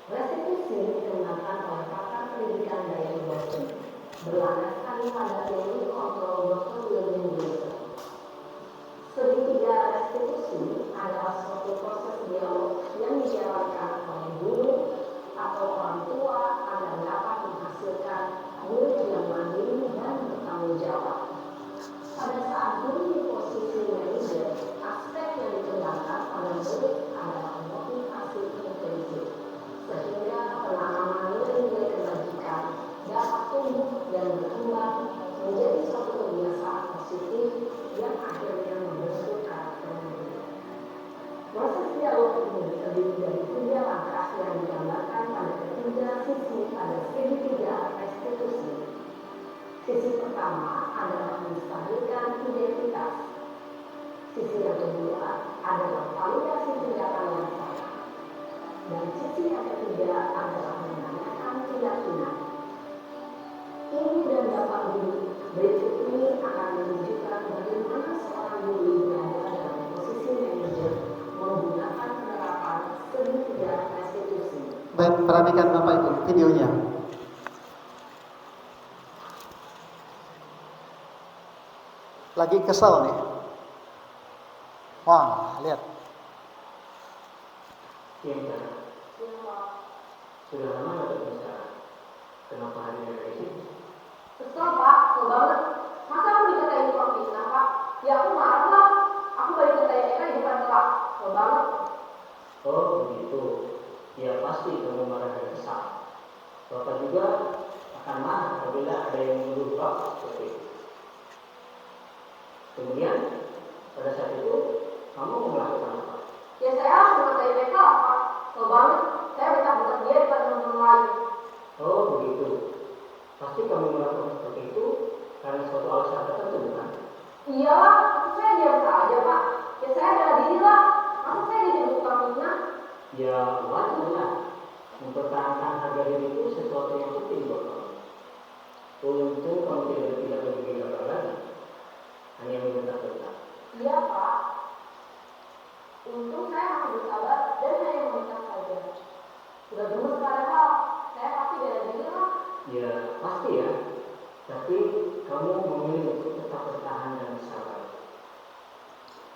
Restitusi dikembangkan oleh pakar pendidikan Diane Boston berlandaskan pada teori kontrol Dr. William Wilson. Segitiga restitusi adalah suatu proses dialog yang dijalankan oleh guru atau orang tua agar dapat menghasilkan murid yang mandiri dan bertanggung jawab. Pada saat guru di posisi manajer, aspek yang dikembangkan pada murid adalah motivasi intrinsik, sehingga penanaman nilai-nilai kebajikan dapat tumbuh dan berkembang menjadi suatu kebiasaan positif yang akhirnya membentuk karakter murid. Proses dialog ini terdiri dari 3 langkah yang digambarkan pada ketiga sisi pada segitiga restitusi. Sisi pertama adalah menstabilkan identitas. Sisi yang kedua adalah validasi tindakan yang salah. Dan sisi yang ketiga adalah menanyakan keyakinan. Ibu dan bapak guru, berikut ini akan menunjukkan bagaimana seorang guru berada dalam posisi manajer menggunakan penerapan segitiga restitusi. Baik, perhatikan Bapak Ibu videonya. Lagi kesel nih. Wah, lihat. Iya, sudah lama nggak berbicara. Kenapa hari ini kayak gini? Kesel pak, kesel banget. Masa aku dikatain tukang fitnah pak? Ya aku marah lah. Aku balik ke Eka di depan kelas. Kesel banget. Oh begitu. Ya pasti kamu marah dan kesal. Bapak juga akan marah apabila ada yang menuduh Bapak seperti itu. Kemudian pada saat itu kamu mau melakukan apa? Ya saya harus mengatain Eka lah pak. Kesel banget. Saya bentak-bentak dia depan teman-teman lain. Oh begitu. Pasti kamu melakukan seperti itu karena suatu alasan tertentu bukan? Iyalah, saya diam saja Pak? Ya saya bela diri lah. Masa saya jadi tukang fitnah? Ya wajar lah. Mempertahankan harga diri itu sesuatu yang penting buat kamu. Untung kamu tidak lebih gegabah lagi. Hanya membentak-bentak. Iya Pak. Untung saya masih bersabar dan hanya meminta saja. Sudah gemes padahal. Saya pasti bela diri lah. Ya pasti ya. Tapi kamu memilih untuk tetap bertahan dan sabar.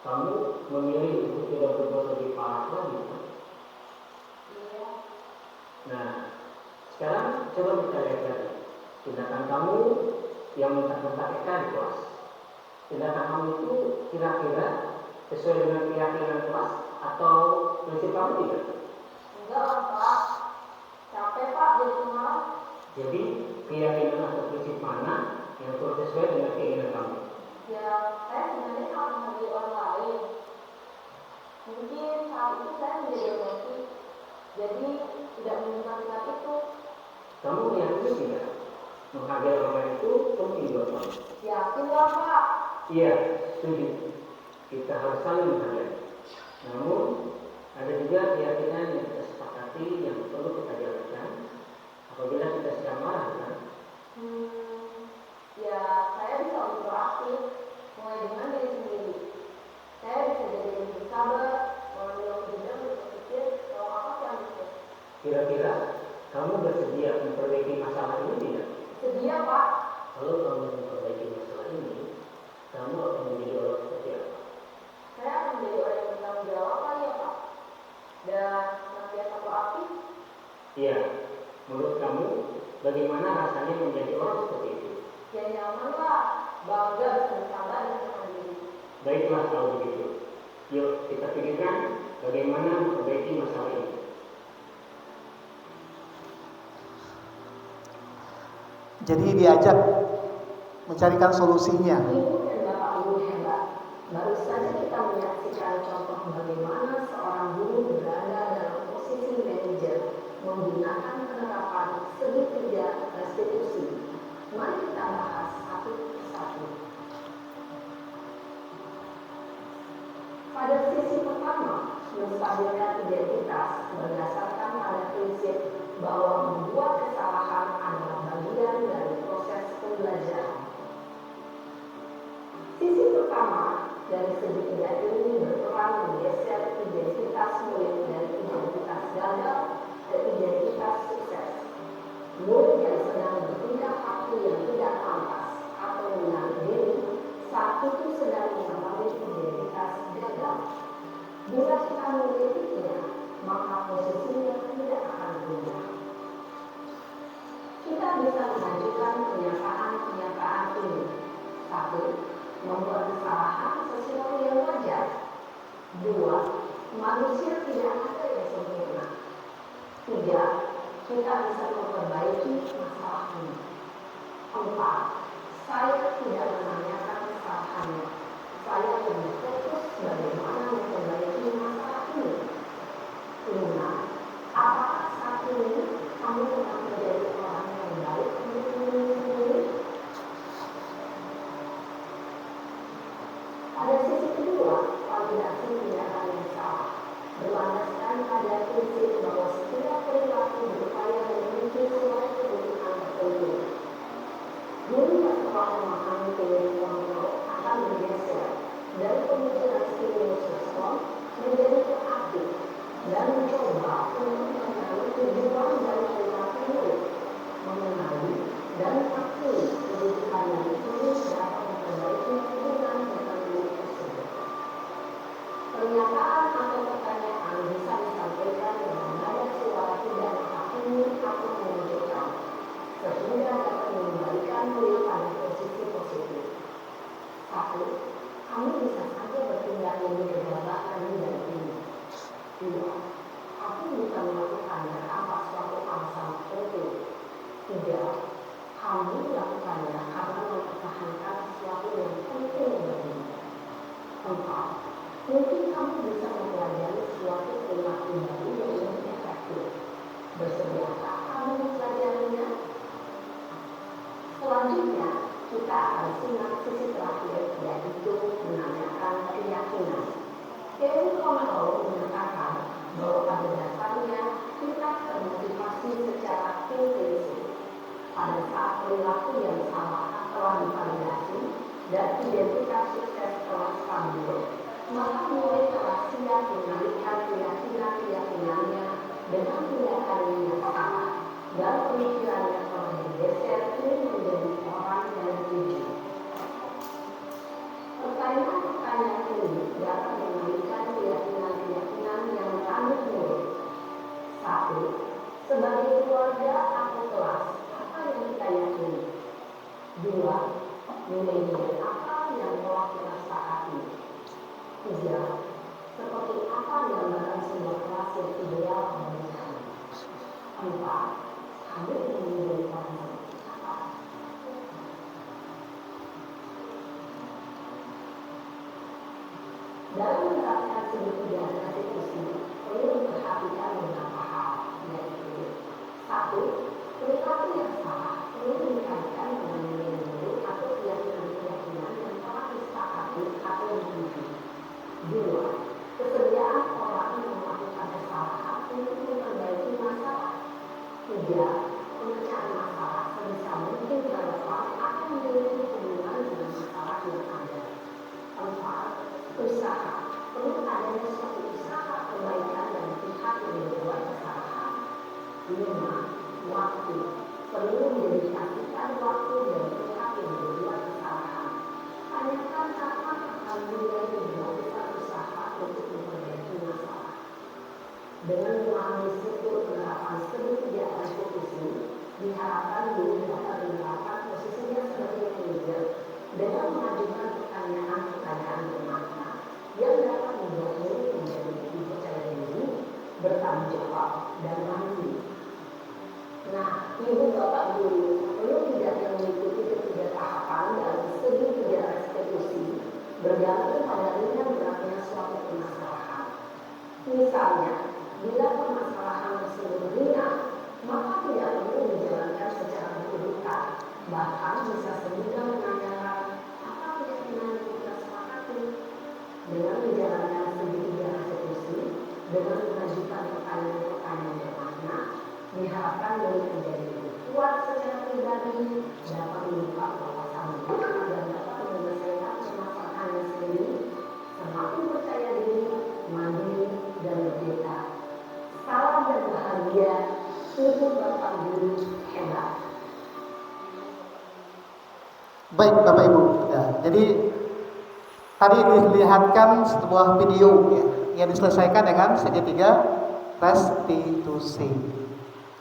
Kamu memilih untuk tidak berbuat lebih parah lagi. Iya. Nah, sekarang coba kita lihat lagi. Tindakan kamu yang mentak-mentak Eka di kelas. Tindakan kamu itu kira-kira sesuai dengan keyakinan kelas atau prinsip kamu tidak? Enggak lah Pak. Capek Pak jadi pemalas. Jadi keyakinan atau prinsip mana yang kurang sesuai dengan keinginan kamu? Ya, saya sebenarnya sangat menghargai orang lain. Mungkin saat itu saya menjadi emosi, jadi tidak menemukan sifat itu. Kamu meyakini tidak? Menghargai orang lain itu penting buat kamu. Yakin lah Pak. Iya, setuju. Kita harus saling menghargai. Namun ada juga keyakinan yang kita sepakati yang perlu kita jalankan apabila kita sedang marah, kan? Ya, saya bisa lebih proaktif, mulai dengan diri sendiri. Saya bisa jadi lebih bersabar, mengambil waktu jeda untuk berpikir kalau apa yang bisa. Kira-kira kamu bersedia memperbaiki masalah ini tidak? Sedia Pak. Kalau kamu memperbaiki masalah ini, kamu akan menjadi orang seperti apa? Saya akan menjadi orang yang bertanggung jawab kali ya Pak. Dan senantiasa proaktif. Iya, menurut kamu bagaimana rasanya menjadi orang seperti itu? Ya nyaman lah, bangga bisa bersabar dan mandiri. Baiklah kalau begitu. Yuk kita pikirkan bagaimana memperbaiki masalah ini. Jadi diajak mencarikan solusinya. Ibu dan Bapak Guru hebat. Baru saja kita menyaksikan contoh bagaimana seorang guru berada dalam posisi manajer menggunakan penerapan segitiga restitusi. Mari kita bahas satu persatu. Pada sisi pertama, menstabilkan identitas berdasarkan pada prinsip bahwa membuat kesalahan adalah bagian dari proses pembelajaran. Sisi pertama dari segitiga ini berperan menggeser identitas murid dari identitas gagal ke identitas sukses. Murid yang sedang bertingkah laku yang tidak pantas atau menarik diri saat itu sedang mengalami identitas gagal. Bila kita mengkritiknya, maka posisinya tidak akan berubah. Kita bisa mengajukan pernyataan ini. 1. Membuat kesalahan sesuatu yang wajar. 2. Manusia tidak ada yang sempurna. 3. Kita bisa memperbaiki masalah ini. 4. Saya tidak menanyakan kesalahannya. Saya lebih fokus bagaimana memperbaiki masalah ini. 5. Apakah saat ini kamu telah menjadi orang yang baik untuk diri sendiri? Pada sisi kedua, validasi tindakan yang salah berlandaskan pada prinsip bahwa setiap perilaku berupaya memenuhi suatu kebutuhan tertentu. Guru yang telah memahami teori kontrol akan bergeser dari pemikiran stimulus respon menjadi proaktif dan mencoba untuk mengenali tujuan dari perilaku murid, mengenali dan mengakui kebutuhan yang ditulis dapat memperbaiki hubungan tertentu tersebut. Pernyataan atau pertanyaan bisa disampaikan dengan nada suara tidak menghakimi atau menunjukkan, sehingga dapat mengembalikan murid pada posisi positif. 1. Kamu bisa saja bertindak lebih gegabah lagi dari ini. perilaku yang salah telah divalidasi dan identitas sukses telah stabil, maka murid telah siap mengalihkan keyakinan-keyakinannya dengan tindakannya yang salah dan pemikirannya telah bergeser ingin menjadi orang yang jujur. Pertanyaan-pertanyaan ini dapat mengalihkan keyakinan-keyakinan yang lanjut murid. 1. Sebagai keluarga atau kelas, apa yang kita yakini? 2. Nilai-nilai apa yang telah kita sepakati? 3. Seperti apa gambaran sebuah kelas yang ideal bagi kami? 4. Kami ingin menjadi orang seperti apa? Dalam menerapkan segitiga restitusi, perlu diperhatikan beberapa hal, yaitu 1. Perilaku yang salah perlu dikaitkan dengan nilai-nilai atau keyakinan-keyakinan yang telah disepakati atau dituju. 2. Kesediaan orang yang melakukan kesalahan untuk memperbaiki masalah. 3. Pemecahan masalah sebisa mungkin relevan atau memiliki hubungan dengan masalah yang ada. 4. Usaha perlu adanya suatu usaha perbaikan dari pihak yang berbuat kesalahan. 5. Waktu perlu didedikasikan waktu dari pihak yang berbuat kesalahan. Tanyakan kapan akan mulai melakukan usaha untuk memperbaiki masalah. Dengan memahami siklus penerapan segitiga restitusi, diharapkan guru dapat menerapkan posisinya sebagai manajer dengan mengajukan pertanyaan-pertanyaan bermakna yang dapat membuat murid menjadi lebih percaya diri, bertanggung jawab, dan mandiri. Nah, ibu bapak guru perlu tidak yang mengikuti ketiga tahapan dalam segitiga restitusi bergantung pada ringan beratnya suatu permasalahan. Misalnya, bila permasalahan tersebut ringan, maka tidak perlu dijalankan secara berurutan, bahkan bisa segera menanyakan apa keyakinan yang kita sepakati. Dengan menjalankan segitiga restitusi, dengan mengajukan pertanyaan-pertanyaan bermakna, diharapkan murid menjadi lebih kuat secara pribadi, dapat membuka wawasan hidup dan dapat menyelesaikan permasalahannya sendiri, semakin percaya diri, mandiri, dan merdeka. Salam dan bahagia untuk Bapak Guru hebat. Baik Bapak Ibu, ya, jadi tadi dilihatkan sebuah video ya, yang diselesaikan dengan segitiga restitusi.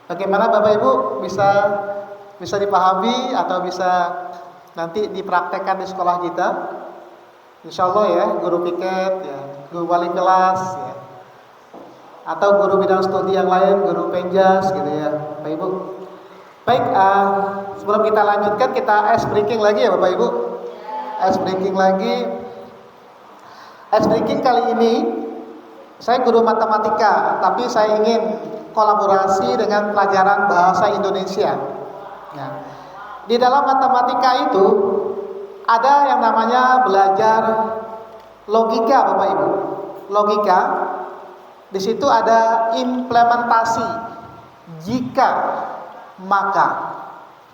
Bagaimana Bapak Ibu bisa dipahami atau bisa nanti dipraktekkan di sekolah kita? Insya Allah ya, guru piket, ya, guru wali kelas, ya, atau guru bidang studi yang lain, guru penjas gitu ya, Bapak Ibu. Baik, sebelum kita lanjutkan, kita ice breaking lagi ya Bapak Ibu. Ice breaking lagi. Ice breaking kali ini saya guru matematika, tapi saya ingin kolaborasi dengan pelajaran bahasa Indonesia. Nah, di dalam matematika itu ada yang namanya belajar logika Bapak Ibu. Logika, di situ ada implementasi, jika, maka.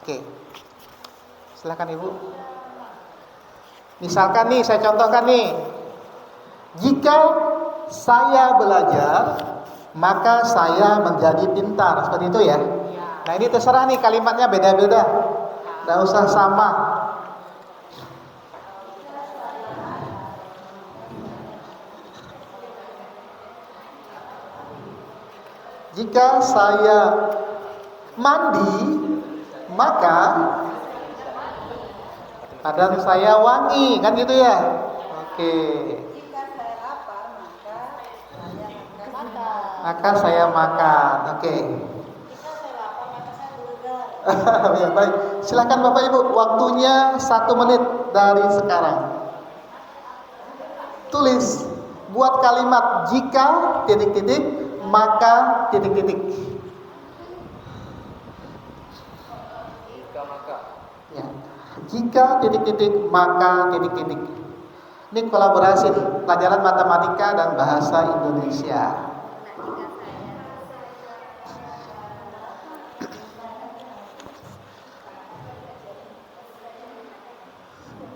Oke, silakan Ibu. Misalkan nih, saya contohkan nih, jika saya belajar, maka saya menjadi pintar. Seperti itu ya. Nah ini terserah nih, kalimatnya beda-beda, nggak usah sama. Jika saya mandi, maka badan saya wangi, kan gitu ya. Oke. Maka saya makan. Oke. Ya, baik. Silakan Bapak Ibu, waktunya 1 menit dari sekarang. Tulis, buat kalimat jika titik-titik, maka titik-titik. Ya. Jika titik-titik, maka titik-titik. Ini kolaborasi nih, pelajaran matematika dan bahasa Indonesia.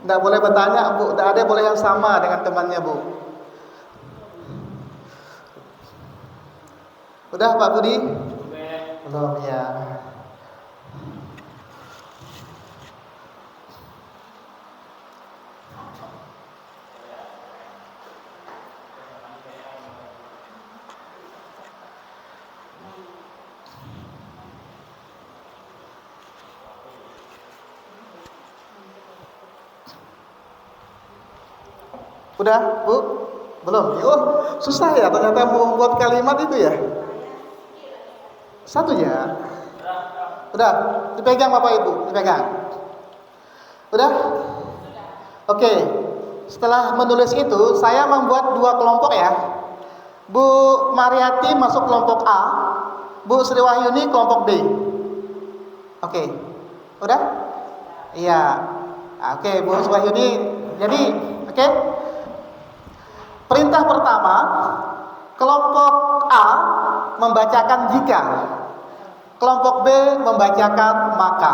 Nggak boleh bertanya, Bu. Nggak ada boleh yang sama dengan temannya, Bu. Udah, Pak Budi? Belum, ya. Udah, Bu? Belum? Oh, susah ya ternyata membuat kalimat itu ya. Satu ya. Udah, dipegang Bapak Ibu, dipegang. Udah? Oke. Setelah menulis itu, saya membuat 2 kelompok ya. Bu Mariati masuk kelompok A, Bu Sri Wahyuni kelompok B. Oke. Udah? Iya. Oke, Bu Sri Wahyuni. Jadi, oke. Perintah pertama, kelompok A membacakan jika, kelompok B membacakan maka.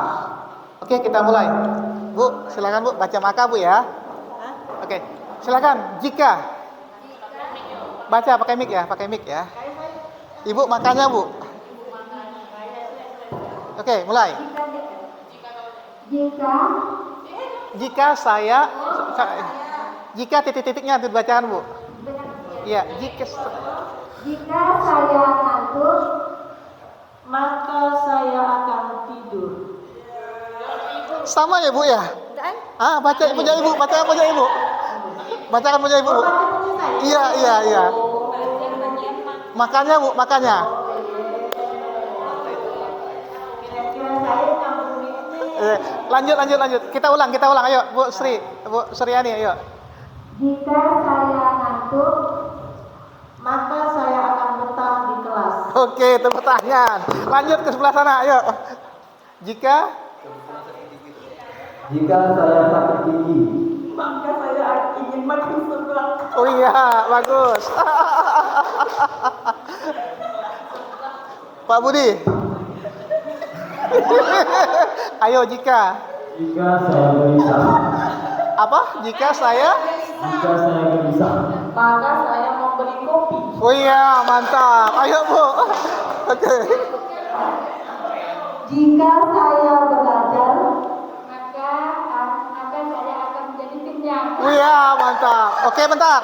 Oke, kita mulai. Bu, silakan Bu, baca maka Bu ya. Oke, silakan. Jika, baca pakai mic ya. Ibu makanya Bu. Oke, mulai. Jika saya, jika titik-titiknya dibacakan Bu. Iya, jika saya ngantuk, Maka saya akan tidur. sama ya Bu ya? Baca punya Ibu, bacakan punya Ibu. Bacakan punya Ibu. Bu. Iya. Makanya Bu, makanya. Kira-kira saya campur ini. Lanjut. Kita ulang. Ayo, Bu Suryani, ayo. jika saya ngantuk, Maka saya akan betah di kelas. Oke, tepuk tangan. Lanjut ke sebelah sana, ayo. Jika saya sakit gigi, Maka saya ingin makan seblak. oh iya, bagus. Pak Budi. Ayo, jika saya gelisah, apa? Jika saya gelisah, Maka saya membeli kopi. oh iya, mantap. Ayo, Bu. Oke. Jika saya belajar, maka saya akan menjadi kenyang. Oh iya, mantap. Oke, bentar.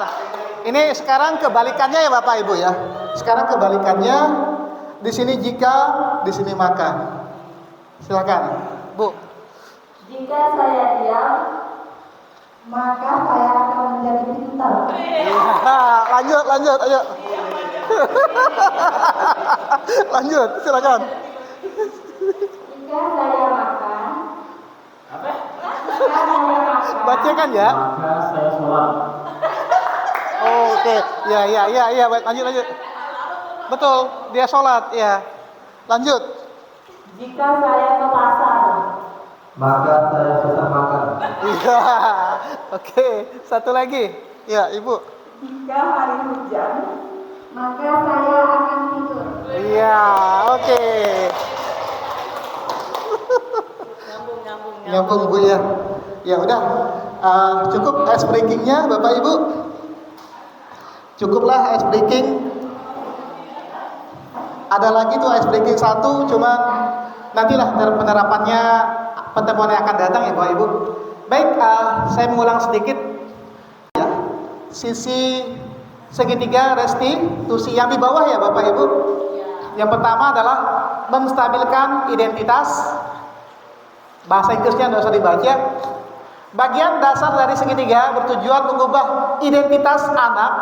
Ini sekarang kebalikannya ya Bapak Ibu ya. Sekarang kebalikannya, di sini jika, di sini maka. Silakan, Bu. jika saya diam, maka saya akan menjadi pintar. Ya, lanjut, ayo. Lanjut, silakan. Jika saya makan, Bacakan ya. maka saya sholat, Oh, oke. Ya, lanjut. Betul, dia sholat, ya. Lanjut. Jika saya ke pasar, maka saya susah makan. Iya. Oke, satu lagi. Ya, Ibu. jika hari hujan, maka saya akan tidur. Iya, oke. Nyambung Bu ya. Ya udah. Cukup ice breakingnya Bapak Ibu. Cukuplah ice breaking. Ada lagi tuh ice breaking 1, cuma nantilah penerapannya pertemuan yang akan datang ya Bapak Ibu. Baik, saya mengulang sedikit ya. Sisi segitiga restitusi yang di bawah ya Bapak Ibu. Yang pertama adalah menstabilkan identitas. Bahasa Inggrisnya tidak usah dibaca. Bagian dasar dari segitiga bertujuan mengubah identitas anak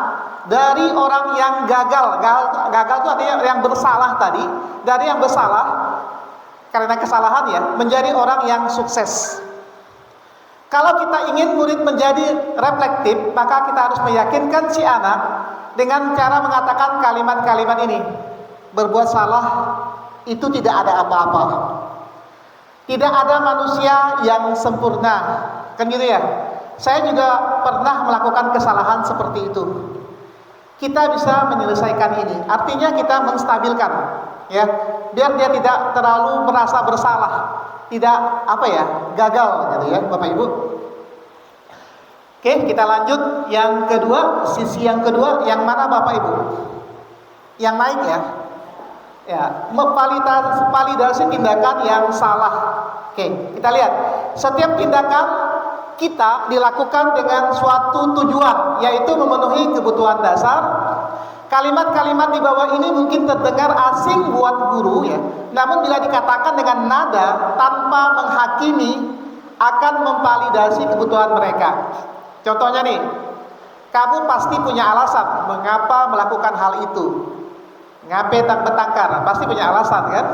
dari orang yang gagal. Gagal itu artinya yang bersalah tadi, dari yang bersalah karena kesalahan ya, menjadi orang yang sukses. Kalau kita ingin murid menjadi reflektif, maka kita harus meyakinkan si anak dengan cara mengatakan kalimat-kalimat ini. Berbuat salah itu tidak ada apa-apa. Tidak ada manusia yang sempurna. Kan gitu ya. Saya juga pernah melakukan kesalahan seperti itu. Kita bisa menyelesaikan ini. Artinya kita menstabilkan, ya, biar dia tidak terlalu merasa bersalah, tidak gagal gitu ya, Bapak Ibu. Oke, kita lanjut yang kedua, sisi yang kedua, yang mana Bapak Ibu? Yang naik ya. Ya, validasi tindakan yang salah. Oke, kita lihat. Setiap tindakan kita dilakukan dengan suatu tujuan, yaitu memenuhi kebutuhan dasar. Kalimat-kalimat di bawah ini mungkin terdengar asing buat guru ya. Namun bila dikatakan dengan nada tanpa menghakimi, akan memvalidasi kebutuhan mereka. Contohnya nih, kamu pasti punya alasan mengapa melakukan hal itu. Ngapain betangkar, pasti punya alasan kan?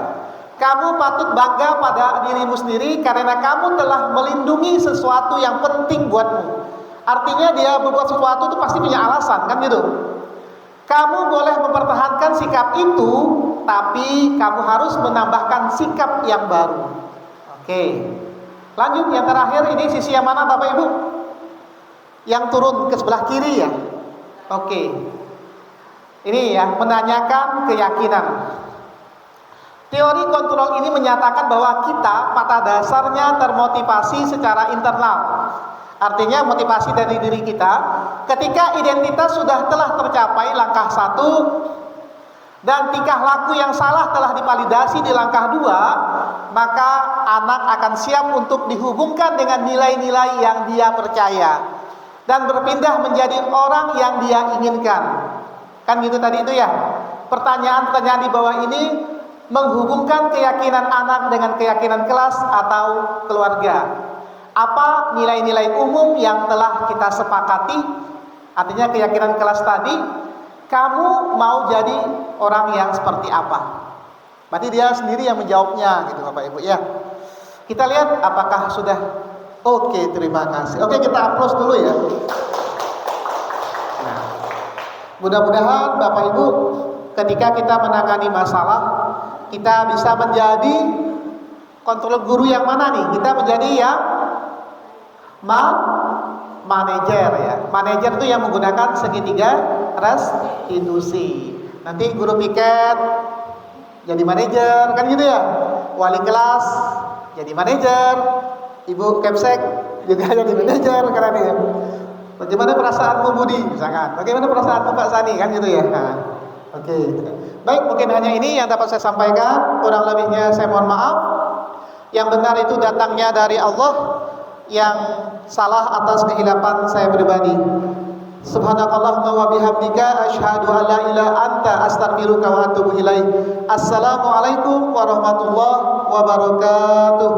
Kamu patut bangga pada dirimu sendiri karena kamu telah melindungi sesuatu yang penting buatmu. Artinya dia berbuat sesuatu itu pasti punya alasan kan gitu. Kamu boleh mempertahankan sikap itu, tapi kamu harus menambahkan sikap yang baru. Oke. Lanjut yang terakhir, ini sisi yang mana Bapak Ibu? Yang turun ke sebelah kiri ya. Oke. Ini ya, menanyakan keyakinan. Teori kontrol ini menyatakan bahwa kita pada dasarnya termotivasi secara internal. Artinya motivasi dari diri kita ketika identitas sudah telah tercapai langkah 1 dan tingkah laku yang salah telah divalidasi di langkah 2, maka anak akan siap untuk dihubungkan dengan nilai-nilai yang dia percaya dan berpindah menjadi orang yang dia inginkan. Kan gitu tadi itu ya. Pertanyaan-pertanyaan di bawah ini menghubungkan keyakinan anak dengan keyakinan kelas atau keluarga. Apa nilai-nilai umum yang telah kita sepakati? Artinya keyakinan kelas tadi, kamu mau jadi orang yang seperti apa? Berarti dia sendiri yang menjawabnya gitu Bapak Ibu ya. Kita lihat apakah sudah oke, terima kasih. Oke, kita applause dulu ya. Nah, mudah-mudahan Bapak Ibu ketika kita menangani masalah, kita bisa menjadi kontrol guru yang mana nih? Kita menjadi yang manajer ya. Manajer itu yang menggunakan segitiga restitusi. Nanti guru piket jadi manajer kan gitu ya. Wali kelas jadi manajer. Ibu Kepsek juga jadi manajer karena ya. Bagaimana perasaanmu Budi misalkan? Bagaimana perasaanmu Pak Sani kan gitu ya. Nah, oke. Baik, mungkin hanya ini yang dapat saya sampaikan. Kurang lebihnya saya mohon maaf. Yang benar itu datangnya dari Allah, yang salah atas kehilapan saya pribadi. Subhanakallahumma wa bihamdika asyhadu an la ilaha anta astaghfiruka wa atubu ilaik. Assalamualaikum warahmatullahi wabarakatuh.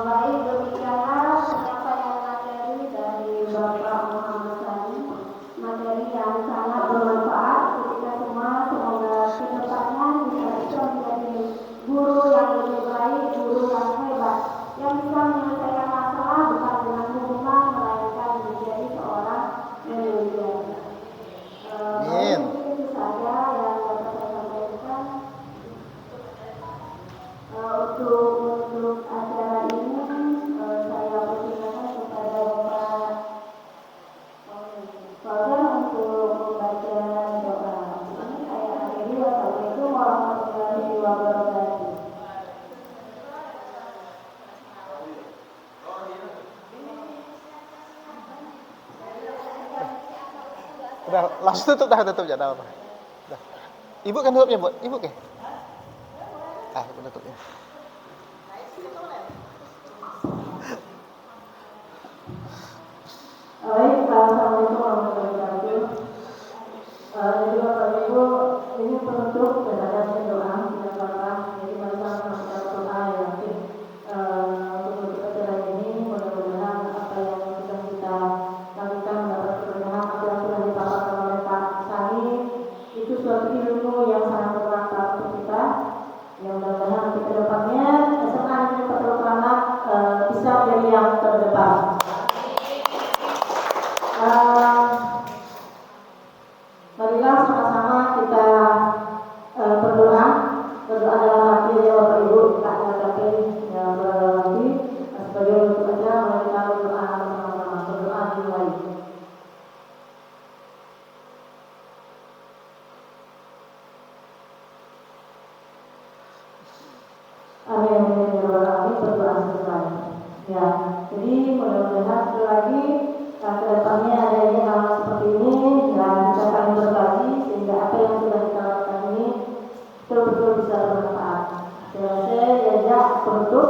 Baik, demikianlah penyampaian materi dari Bapak Muhammad Sani, materi yang sangat bermanfaat untuk kita semua. Semoga kedepannya kita bisa menjadi guru yang lebih baik, guru yang hebat, yang bisa menyelesaikan masalah bukan dengan hukuman, melainkan menjadi seorang manajer. Amin. Itu saja yang dapat saya sampaikan. Untuk acara ini saya persilakan kepada Bapak Fauzan untuk membaca doa. Ini saya akhiri. Wassalamualaikum warahmatullahi wabarakatuh. Udah langsung tutup jangan apa. Dah. Ibu kan tutupnya, Bu. Ibu ke? Ibu tutupnya. Baik, assalamualaikum warahmatullahi wabarakatuh. Jadi Bapak Ibu, ini penutup terhadap doa kita Bapak. Jadi masalah doa yang untuk acara ini, mudah-mudahan apa yang sudah kita lakukan mendapat keberkahan, apa yang sudah dipaparkan oleh Pak Sani itu suatu ilmu yang sangat bermanfaat untuk kita. Yang mudah-mudahan nanti ke depannya SMA Negeri Patrol Keramat bisa menjadi yang terdepan. kurang sesuai. Ya, jadi mudah-mudahan sekali lagi ke depannya adanya hal seperti ini dan kita saling berbagi sehingga apa yang sudah kita lakukan ini betul-betul bisa bermanfaat. Saya diajak untuk